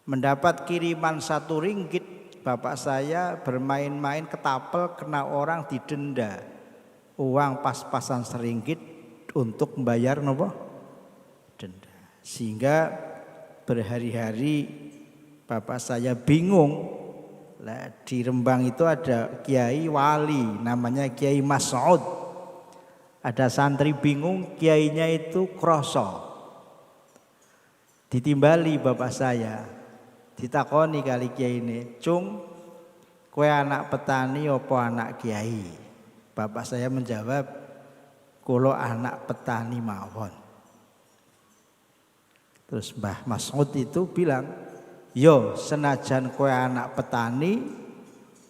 Mendapat kiriman 1 ringgit, bapak saya bermain-main ketapel, kena orang didenda. Uang pas-pasan seringgit untuk membayar denda. Sehingga berhari-hari bapak saya bingung. Nah, di Rembang itu ada kiai wali namanya Kiai Mas'ud. Ada santri bingung, kiainya itu kroso. Ditimbali bapak saya. Ditakoni kali kiai ini, "Cung, kowe anak petani apa anak kiai?" Bapak saya menjawab, kula anak petani mawon. Terus Mbah Mas'ud itu bilang, yo senajan kowe anak petani,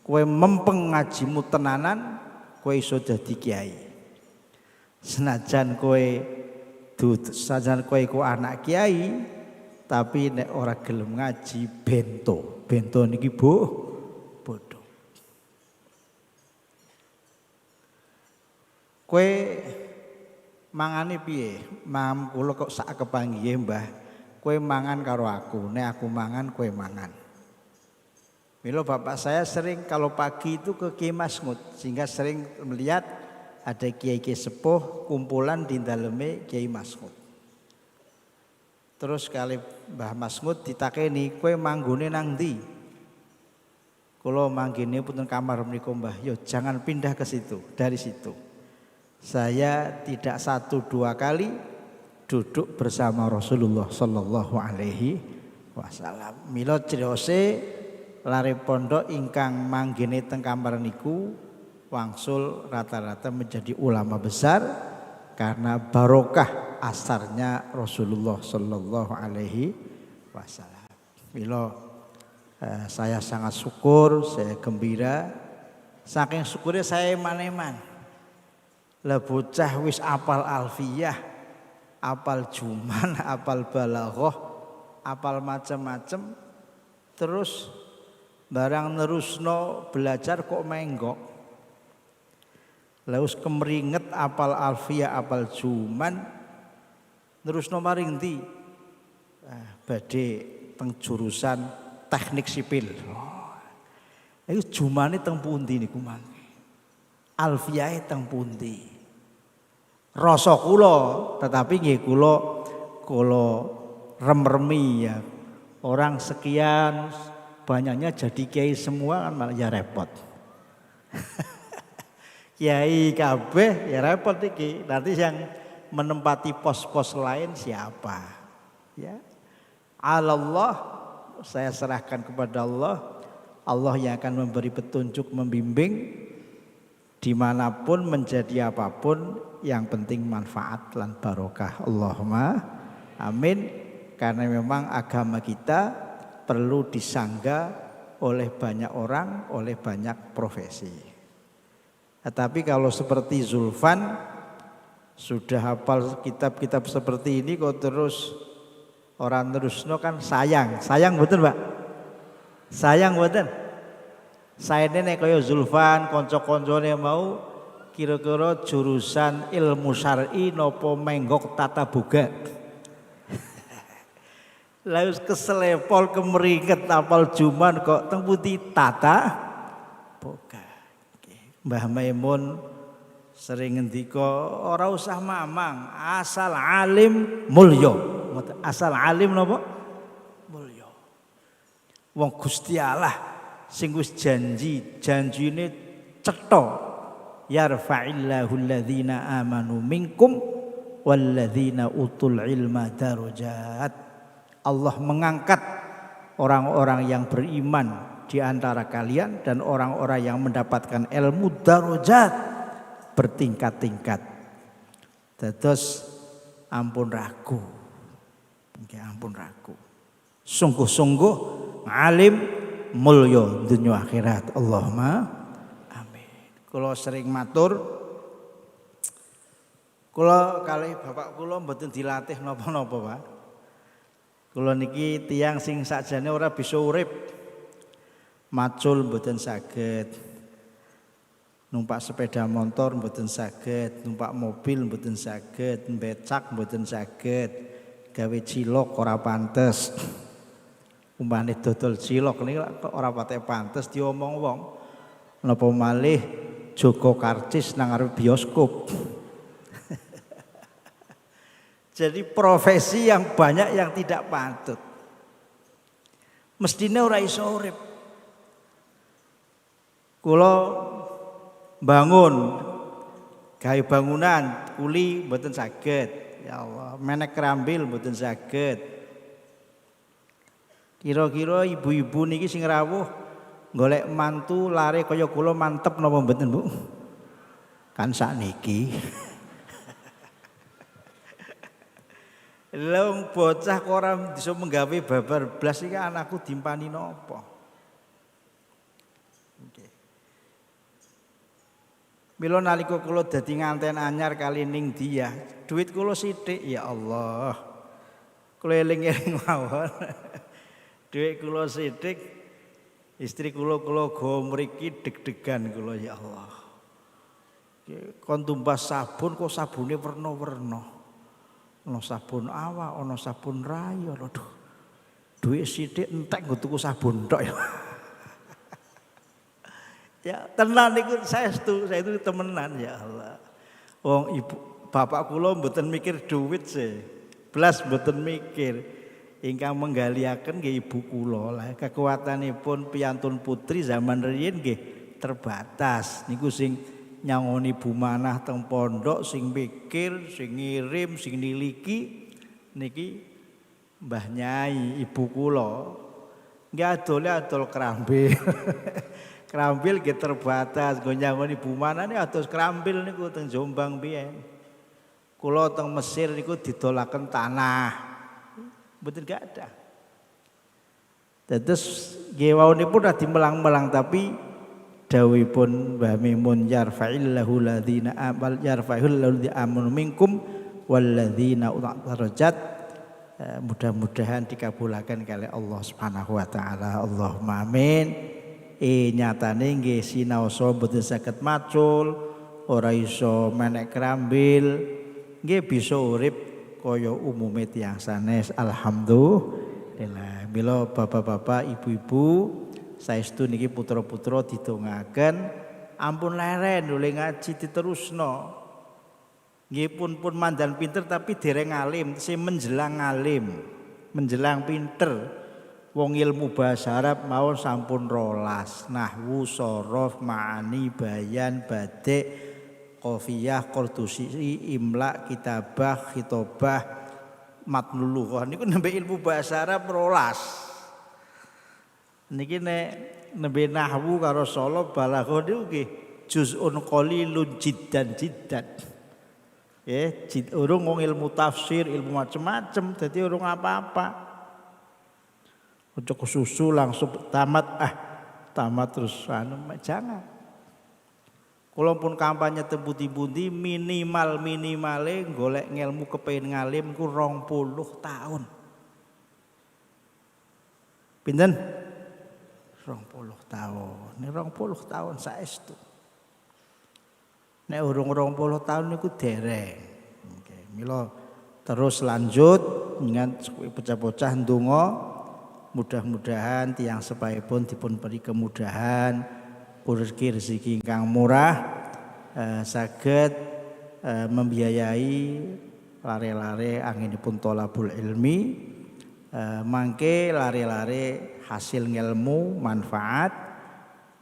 kowe mempeng ngajimu tenanan, kowe iso dadi kiai. Senajan kowe ku anak kiai, tapi nek ora gelem ngaji bento. Bento niki bodoh. Kowe mangane piye? Mam kula kok sak kepanggih Mbah. Kowe mangan karo aku, nek aku mangan kowe mangan. Milo bapak saya sering kalau pagi itu ke Kiai Masmud, sehingga sering melihat ada kiai-kiai sepuh kumpulan di daleme Kiai Masmud. Terus kali Mbah Masmud ditakeni, kowe manggone nang ndi? Kula manggene punten kamar mriku Mbah. Yo jangan pindah ke situ, dari situ. Saya tidak 1-2 kali duduk bersama Rasulullah sallallahu alaihi wasallam. Mila criose lare pondok ingkang manggene teng kamar niku wangsul rata-rata menjadi ulama besar karena barokah asarnya Rasulullah sallallahu alaihi wasallam. Mila saya sangat syukur, saya gembira. Saking syukurnya saya eman-eman. Lah bocah wis apal alfiyah, apal juman, apal balaghah, apal macam-macam. Terus barang nerusno belajar kok menggok. Lah wis kemringet apal alfiyah, apal juman, nerusno maring ndi? Badhe teng jurusan teknik sipil. Iku jumane teng pundi niku mangke? Alfiyahe teng pundi? Rasa kula, tetapi nggih kula rem-remi ya. Orang sekian banyaknya jadi kiai semua kan malah ya repot. Kiai kabeh ya repot iki. Nanti yang menempati pos-pos lain siapa? Ya. Allah, saya serahkan kepada Allah. Allah yang akan memberi petunjuk, membimbing dimanapun menjadi apapun, yang penting manfaat lan barokah. Allahumma amin. Karena memang agama kita perlu disanggah oleh banyak orang, oleh banyak profesi. Tetapi kalau seperti Zulfan sudah hafal kitab-kitab seperti ini kok terus orang terusno kan sayang betul Mbak? Sayang betul. Saya ini kaya Zulfan konco-koncone mau kira-kira jurusan ilmu syar'i nopo menggok tata boga. Lalu keselepol kemeringet apal juman kok teng pundi tata boga. Mbah Maimun sering ngendika ora usah mamang, asal alim mulya. Asal alim napa? Mulya. Wong Gusti Allah sing wis janjine cetha, yarfa'illahu alladhina amanu minkum walladzina utul ilma darajat. Allah mengangkat orang-orang yang beriman di antara kalian dan orang-orang yang mendapatkan ilmu darajat bertingkat-tingkat. Dados ampun ragu. Ampun ragu. Sungguh-sungguh alim mulya dunya akhirat. Allahumma amin. Kula sering matur, kula kalih bapak kula mboten dilatih napa-napa, Pak. Kula niki tiyang sing sakjane ora bisa urip. Macul mboten saged. Numpak sepeda motor mboten saged, numpak mobil mboten saged, becak mboten saged, gawe cilok ora pantes. Umpane dodol cilok niki ora patek pantes diomong wong. Napa malih jogo karcis nang arep bioskop. Jadi profesi yang banyak yang tidak patut. Mestine ora iso urip. Kula bangun gawe bangunan kuli mboten saged. Ya Allah, menek kerambil mboten saged. Kira-kira ibu-ibu niki sing rawuh golek mantu lare kaya kula mantep napa mboten Bu? Kan sakniki. Lha wong bocah kok ora bisa menggawe babar blas iki anakku dimpani napa? Nggih. Mila nalika kula dadi nganten anyar kali ning dia, duit kula sithik ya Allah. Kula eling-eling mawon. Duit kula sithik, istri kula go mriki deg-degan kula ya Allah. Kon tumbas sabun kok sabune werna-werna. Ono sabun awak, ono sabun rai, ono duit sithik entek nggo tuku sabun tok ya. Ya tenan niku saya itu temenan ya Allah. Wong ibu bapak kula mboten mikir duit sih. Blas mboten mikir. Ingkang menggaliaken nggih ibu kula lah. Kekuatanipun piyantun putri zaman riyin nggih terbatas. Niku sing nyangoni bumanah teng pondok, sing mikir, sing ngirim, sing niliki niki Mbah Nyai ibu kula. Nggih adol kerambil. Kerambil nggih terbatas, nggo nyangoni bumanah niku ados kerambil niku teng Jombang biyen. Kula teng Mesir niku didolaken tanah. Mboten gak ada. Terus nggih wawonipun ora dimelang-melang tapi dawuhipun Mbah Mimun yarfa'illahu ladzina amanu minkum walladzina darajat. Mudah-mudahan dikabulaken kali Allah Subhanahu wa taala. Allahumma amin. Nyatane nggih sinaosa mboten saged macul, ora iso menek kerambil, nggih bisa urip kaya umume tiyang sanes. Alhamdulillah. Mila bapak-bapak, ibu-ibu, saestu niki putra-putra didongaken ampun leren lho ngaji diterusno. Nggih pun mandan pinter tapi dereng alim, sing menjelang alim, menjelang pinter. Wong ilmu bahasa Arab mawon sampun 12, nahwu, shorof, ma'ani, bayan, badik, qafiyah, qardusi, imla, kitabah, khitobah, matnul lughah niku nembe ilmu bahasa Arab 12. Niki nek nembe nahwu karo sholof balaghah niku nggih juz'un qalilun jiddan. Urung wong ilmu tafsir, ilmu macem-macem, dadi urung apa-apa. Ojo kesusu langsung tamat terus jangan. Kula pun kampanye temputi-pundi minimale golek ngelmu kepengin ngalim ku 20 tahun. Pinten? 20 tahun. Ini 20 tahun saestu. Nek urung 20 tahun niku dereng. Nggih, mila terus lanjut ingat bocah-bocah ndonga mudah-mudahan tiang sepaipun dipun beri kemudahan, rezeki ingkang murah, saged membiayai lare-lare anginipun thalabul ilmi, mangke lare-lare hasil ngelmu manfaat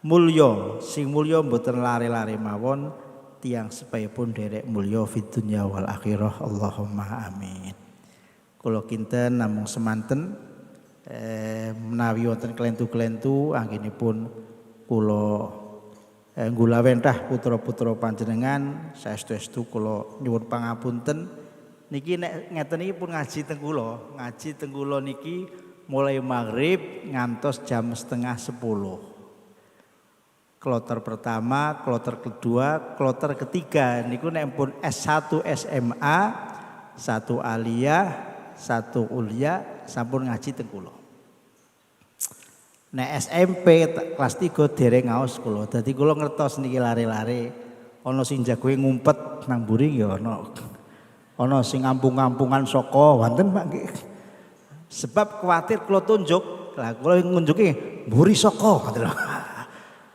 mulya, sing mulya mboten lare-lare mawon, tiang sepaipun derek mulya fid dunya wal akhirah. Allahumma amin. Kula kinten namung semanten menawi wonten kelentu-kelentu anggenipun kula nggulawentah putra-putra panjenengan saestu-estu kula nyuwun pangapunten. Niki nek ngeten iki pun ngaji teng kula niki mulai maghrib ngantos jam 9:30. Kloter pertama, kloter kedua, kloter ketiga niku nek pun S1 SMA, 1 aliyah, 1 ulia sampun ngaji teng kula. Nek SMP kelas 3 dereng ngaos kula. Dadi kula ngertos niki lare-lare ana sing jagoe ngumpet nang mburi ya ana. Ana sing ngampung-ngampungan saka wonten Pak nggih. Sebab kuwatir kula tunjuk. Lah kula ngunjuki mburi saka ngoten lho.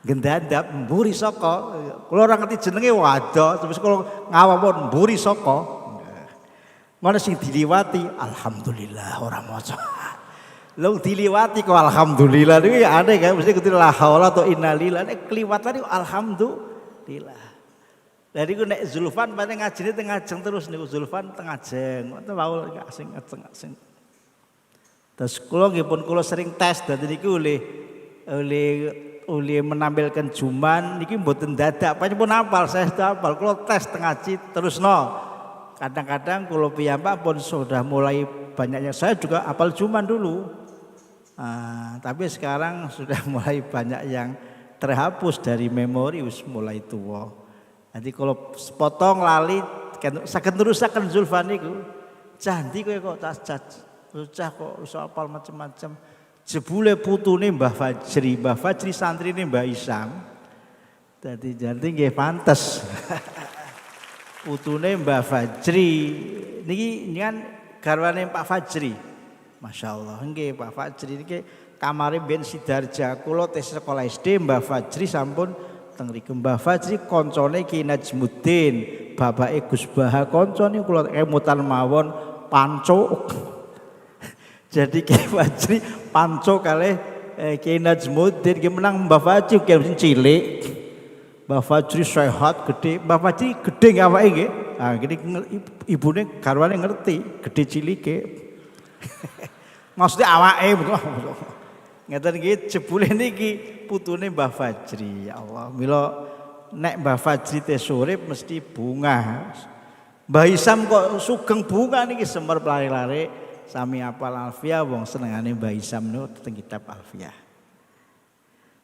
Gendandap mburi saka. Kula ora ngerti jenenge wadah terus kula ngawon mburi saka. Mana sing diliwati alhamdulillah ora maca. Lho diliwati kok alhamdulillah niku ya aneh kan mesti kudu la haula atau innalillahi nek kliwatan niku alhamdulillah. Lah niku nek Zulfan paling ngajine teng ngajeng terus niku Zulfan teng ngajeng. Ngoten wae asing. Terus kula nggih pun kula sering tes dadi niku oleh oleh menampilkan juman niki mboten dadak pun hafal saya sudah hafal kalau tes tengah terus kadang-kadang kalau piyambak pun sudah mulai banyaknya saya juga hafal juman dulu tapi sekarang sudah mulai banyak yang terhapus dari memori mulai tua nanti kalau sepotong lali saged nerusaken Zulfan niku candi kowe kok cah kok iso hafal macam-macam jebule putune Mbah Fajri santrine Mbah Isam. Jadi nggih pantes. Putune Mbah Fajri niki kan garwane Pak Fajri. Masyaallah nggih Pak Fajri niki kamare ben Sidarja kula tes sekolah SD Mbah Fajri sampun teng mriku. Mbah Fajri koncone Ki Najmuddin, bapake Gus Baha koncone kula emutan mawon pancuk. Jadi Ki Fajri panco kalih Ki Najmuddin ki menang Mbah Fajri ki cilik. Mbah Fajri sehat gede, Mbah Fajri gede awake nggih. Ah gini ibune garwane ngerti, gede cilike. Maksudnya awake ngeten iki jebule niki putune Mbah Fajri. Ya Allah, mila nek Mbah Fajri teh urip mesti bunga. Mbah Isam kok sugeng bunga niki semer lare-lare. Sami apal Alfiah wong senengane Mbah Isam niku teng kitab Alfiah.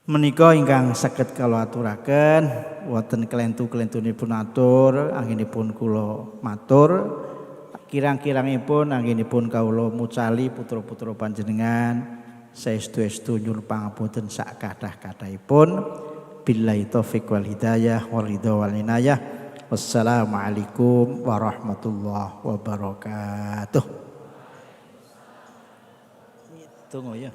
Menika ingkang saged kula aturaken wonten kelentu-kelentunipun atur anggenipun kula matur kirang-kirangipun anggenipun kawula mucali putra-putra panjenengan saestu-estu nyuwun pangapunten sak kathah-kathahipun billahi taufik wal hidayah wal ridha wal inayah wassalamualaikum warahmatullahi wabarakatuh. Tunggu ya.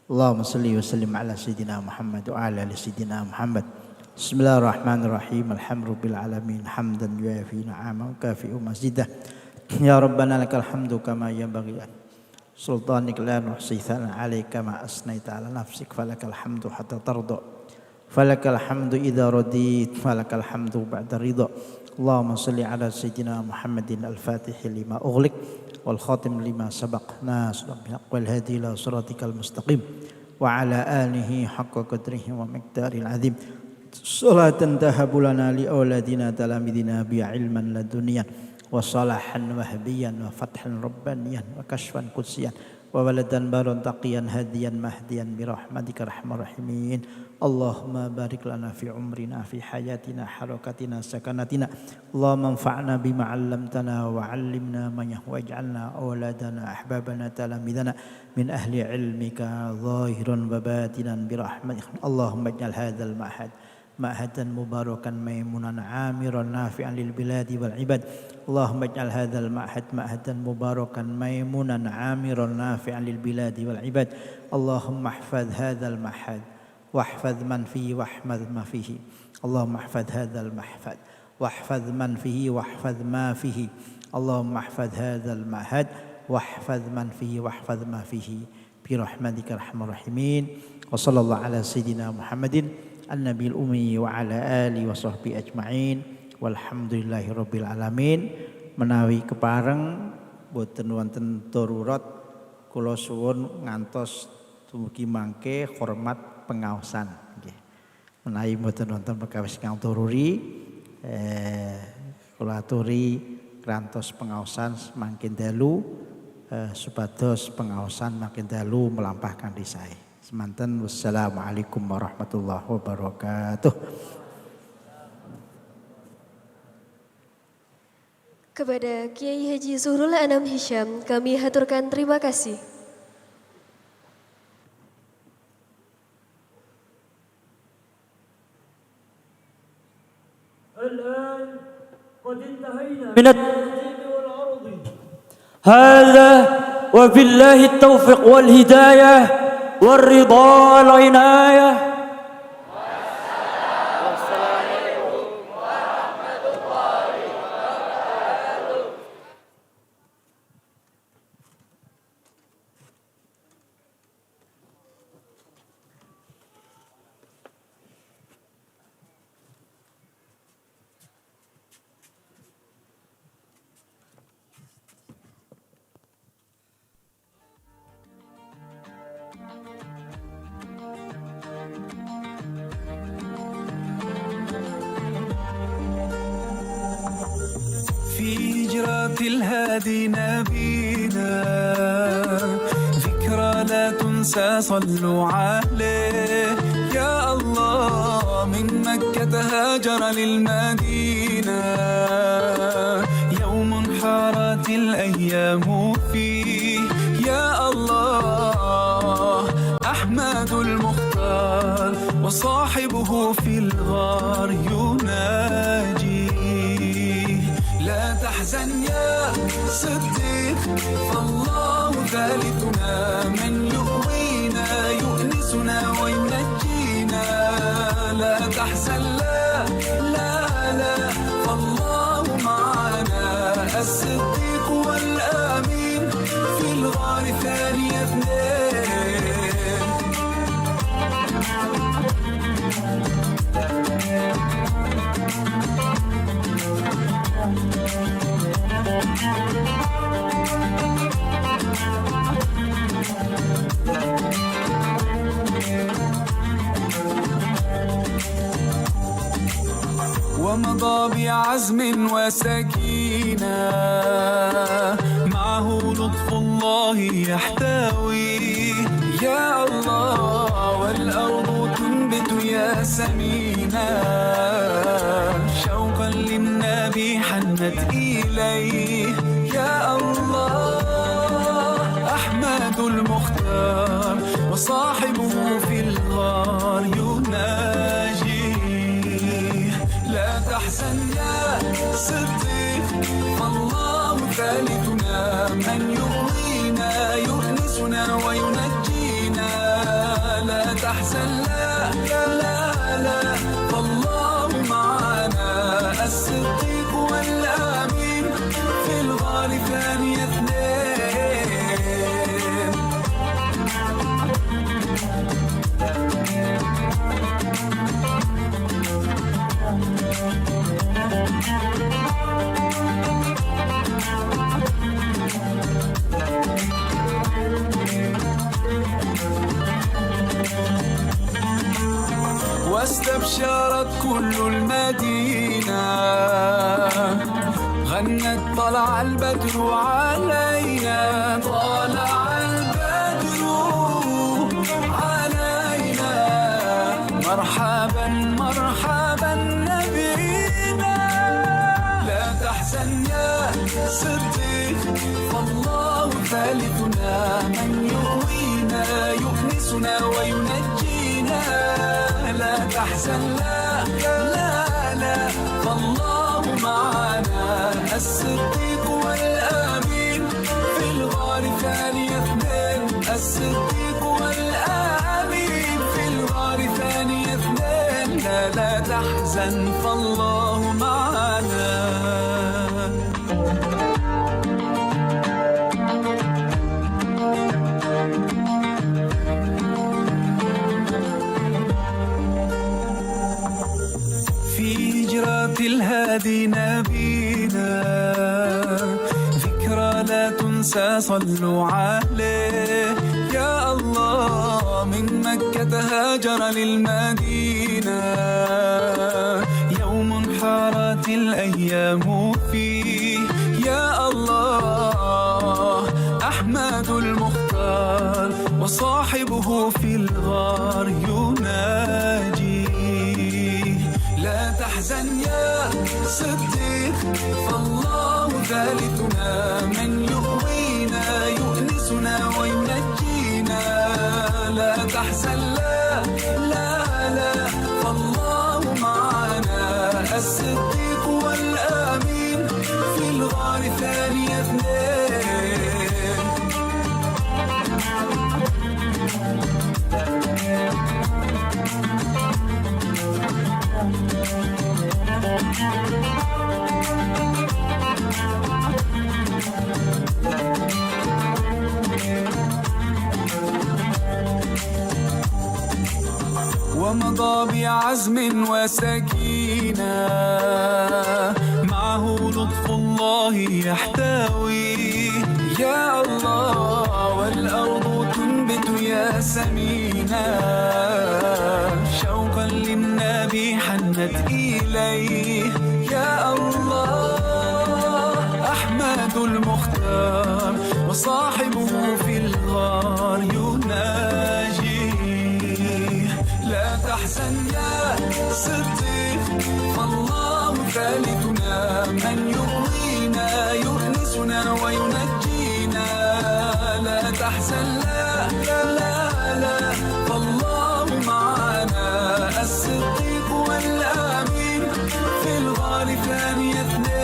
Allahumma salli wa sallim ala sayyidina Muhammad wa ala ali sayyidina Muhammad. Bismillahirrahmanirrahim. Alhamdulillah alamin hamdan yuafi ni'amahu kafi'u mazidah. Ya Rabbana lakal hamdu kama yanbaghi sultanik la nuhsi thanan 'alaika ma asnaita 'ala nafsik falakal hamdu hatta tarda. Falakal hamdu idza radit falakal hamdu ba'da ridha. Allahumma salli ala sayyidina Muhammadin al-Fatih lima ughliq wal khatim lima sabaq nasrul haqq wal hadi ila siratikal mustaqim wa ala alihi haqqa qadrihi wa miqdaril azim salatan tahabulana li auladina talamidina bi ilman laduniyan wa salahan wahbiyan wa fathan rabbaniyan wa kashfan qudsiyan wa waladan baron taqiyan hadiyan mahdiyan bi rahmatika arhamar rahimin. Allahumma barik lana fi umrina fi hayatina harakatina sakanatina. Allahumma anfa'na bima 'allamtana wa 'allimna ma waj'alna awladana ahbabana talamidana min ahli ilmika zahiran wa batinan bi rahmatika. Allahumma ij'al hadzal ma'had ma'hadan mubarakan maimunan 'amiran nafi'an lil biladi wal ibad. Allahumma ij'al hadzal ma'had ma'hadan mubarakan maimunan 'amiran nafi'an lil biladi wal ibad. Allahumma ihfaz hadzal ma'had واحفظ من فيه واحفظ ما فيه. اللهم احفظ هذا المحفظ واحفظ من فيه واحفظ ما فيه. اللهم احفظ هذا المعهد واحفظ من فيه واحفظ ما فيه برحمتك ارحم الراحمين. وصلى الله على سيدنا محمد النبي الأمي وعلى آله وصحبه أجمعين walhamdulillahi rabbil alamin. Menawi kepareng boten wonten darurat kula suwun ngantos dumugi mangke hormat pengaosan nggih. Menawi mboten wonten perkawis kang tururi kula aturi kantos pengaosan makin dalu supados pengaosan makin dalu melampahkan risae. Semanten wassalamualaikum warahmatullahi wabarakatuh. Kepada Kiai Haji Zuhrul Anam Hisham kami haturkan terima kasih. الآن قد انتهينا من الترتيب والعرض هذا وبالله التوفيق والهداية والرضا والعناية. الهادي نبينا ذكرى لا تنسى صلوا عليه يا الله من مكة هاجر للمدينة يوم حارت الأيام فيه يا الله أحمد المختار وصاحبه في الغار يناجي لا تحزن يا صديق فالله ثالثنا من يؤوينا يؤنسنا وينجينا لا تحزن لا لا لا فالله معنا الصديق والآمين في الغار ثاني اثنين ومضى بعزم وسكينة معه لطف الله يحتوي يا الله والأرض تنبت ياسمينا شوقا للنبي حنت إليه يا الله أحمد المختار وصاحبه في الغار يناجي لا تحزن يا صديق فالله ثالثنا من يؤوينا يؤنسنا وينجينا لا تحزن لا لا لا فالله معنا الصديق والآمين في الغار ثاني اثنين واستبشرت كل المدينة غنت طلع البدر علينا طلع البدر علينا مرحبا مرحبا نبينا لا تحزن يا صديق فالله ثالثنا من يؤوينا يؤنسنا وينجينا لا تحزن لا لا لا فالله معنا الصديق والآمين في الغار ثاني اثنين الصديق والآمين في الغار ثاني اثنين لا لا تحزن فالله معنا الهادي نبينا ذكرى لا تنسى صلوا عليه يا الله من مكة هاجر للمدينة يوم حارت الأيام فيه يا الله أحمد المختار وصاحبه في الغار يناجي لا تحزن يا صديق فالله ثالثنا من يؤوينا يؤنسنا وينجينا لا تحزن لا لا لا فالله معنا الصديق والآمين في الغار ثاني اثنين ومضى بعزم وسكينة معه لطف الله يحتوي يا الله والأرض تنبت ياسمينا شوقا للنبي حنت إليه يا الله أحمد أحمد المختار وصاحبه في الغار يناجيه لا تحزن يا صديق فالله ثالثنا من يؤوينا يؤنسنا وينجينا لا تحزن لا لا لا فالله معنا الصديق والأمين في الغار ثاني اثنين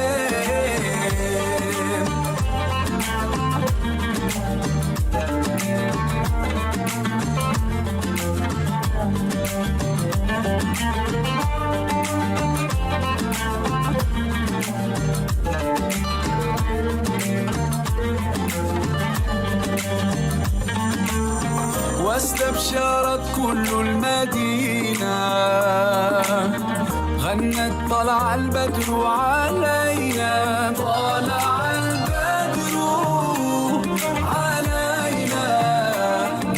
واستبشرت كل المدينة غنت طلع البدر علينا طلع البدر علينا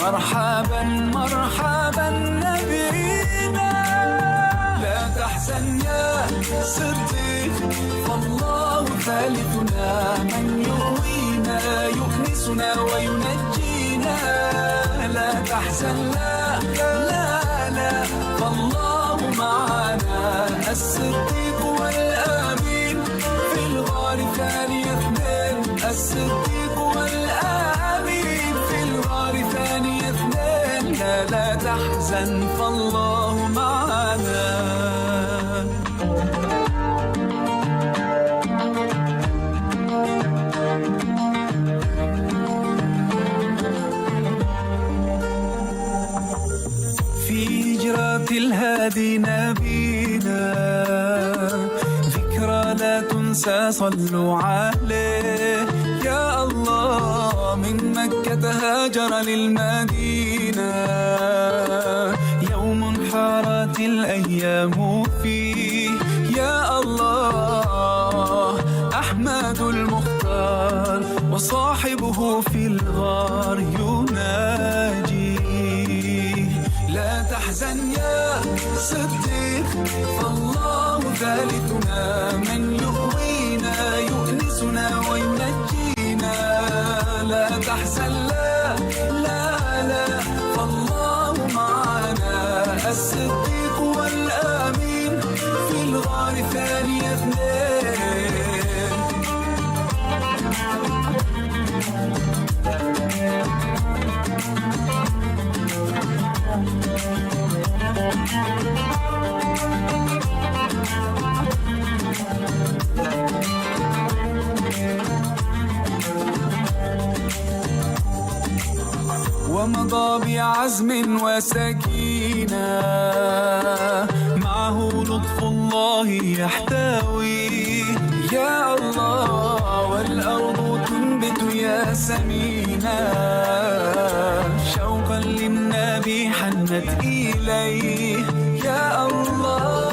مرحبا مرحبا نبينا لا تحزن يا صديق فالله ثالثنا من يؤوينا يؤنسنا وينجينا لا تحزن لا لا لا فالله معنا الصديق والأمين في الغار ثاني اثنين الصديق والأمين في الغار ثاني اثنين لا تحزن فالله معنا الهادي نبينا ذكرى لا تنسى صلوا عليه يا الله من مكة هاجر للمدينة يوم حارت الأيام فيه يا الله أحمد المختار وصاحبه في الغار يناجي لا تحزن يا صديق فالله ثالثنا من يؤوينا يؤنسنا وينجينا لا تحزن لا لا لا فالله معنا الصديق والأمين في الغار ثاني اثنين ومضى بعزم وسكينة معه لطف الله يحتوي يا الله والأرض تنبت ياسمينا شوقا للنبي حنت إليه يا الله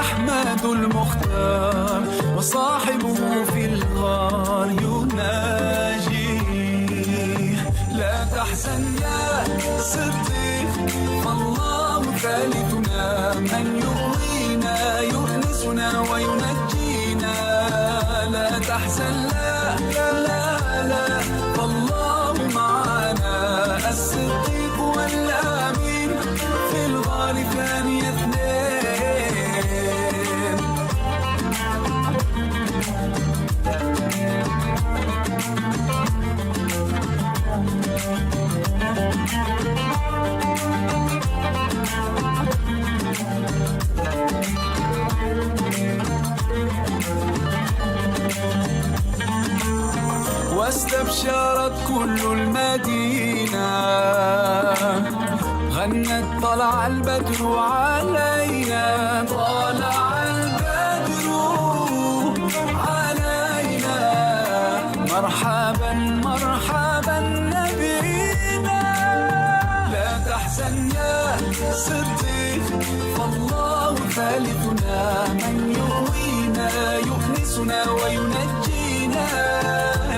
أحمد المختار وصاحبه في الغار يناجيه لا تحزن يا صديق فالله ثالثنا من يؤوينا يؤنسنا وينجينا لا تحزن لا لا لا فالله معنا الصديق والأمين في الغار ثاني اثنين واستبشرت كل المدينة غنت طلع البدر علينا طلع البدر علينا مرحبا مرحبا نبينا لا تحزن يا صديق فالله ثالثنا من يؤوينا يؤنسنا وينجينا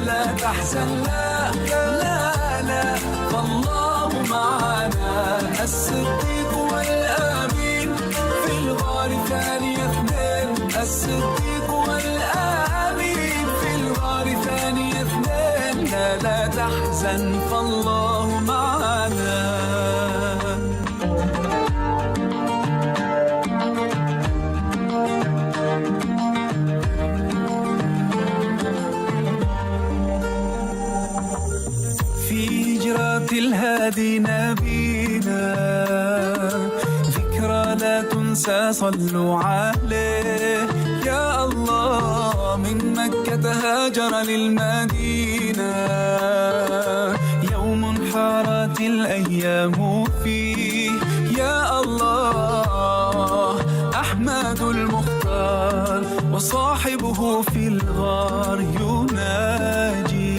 لا تحزن لا لا لا فالله معنا الصديق والأمين في الغار ثاني اثنين الصديق والأمين في تحزن فالله معنا. في هجرة الهادي نبينا ذكرى لا تنسى صلوا عليه. يا الله من مكة هاجر للمدينة يوم حارت الأيام فيه. يا الله أحمد المختار وصاحبه في الغار يناجي.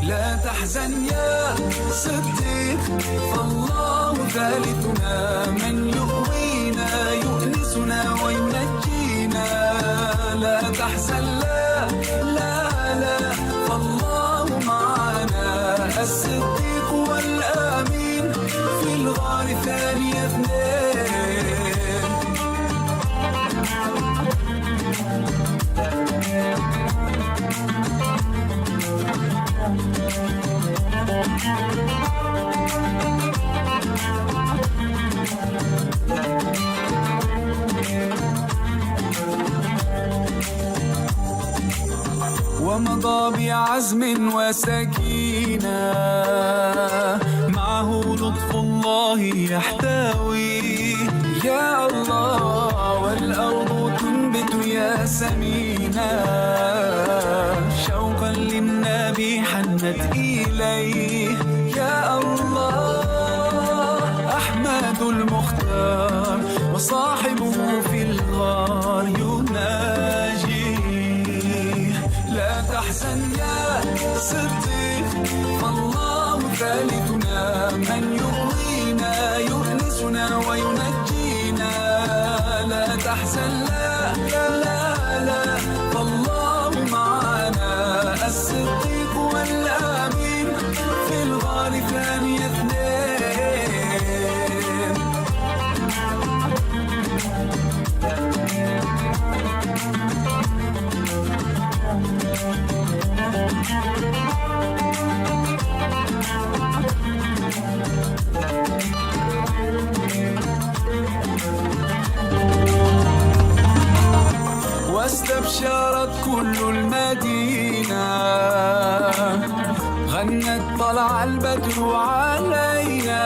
لا تحزن يا صديق فالله ثالثنا من يؤوينا يؤنسنا وينجينا. لا تحزن لا لا لا فالله معنا. الصديق والآمين في الغار ثاني اثنين. ومضى بعزم وسكينة معه لطف الله يحتوي. يا الله والأرض تنبت ياسمينا شوقا للنبي حنت إليه. يا الله أحمد المختار وصاحبه في الغار يناجي. لا تحزن يا صديق فالله ثالثنا من يؤوينا يؤنسنا وينجينا. لا تحزن لا لا لا فالله معنا. الصديق والآمين في الغار ثاني اثنين. واستبشرت كل المدينة غنت طلع البدر علينا.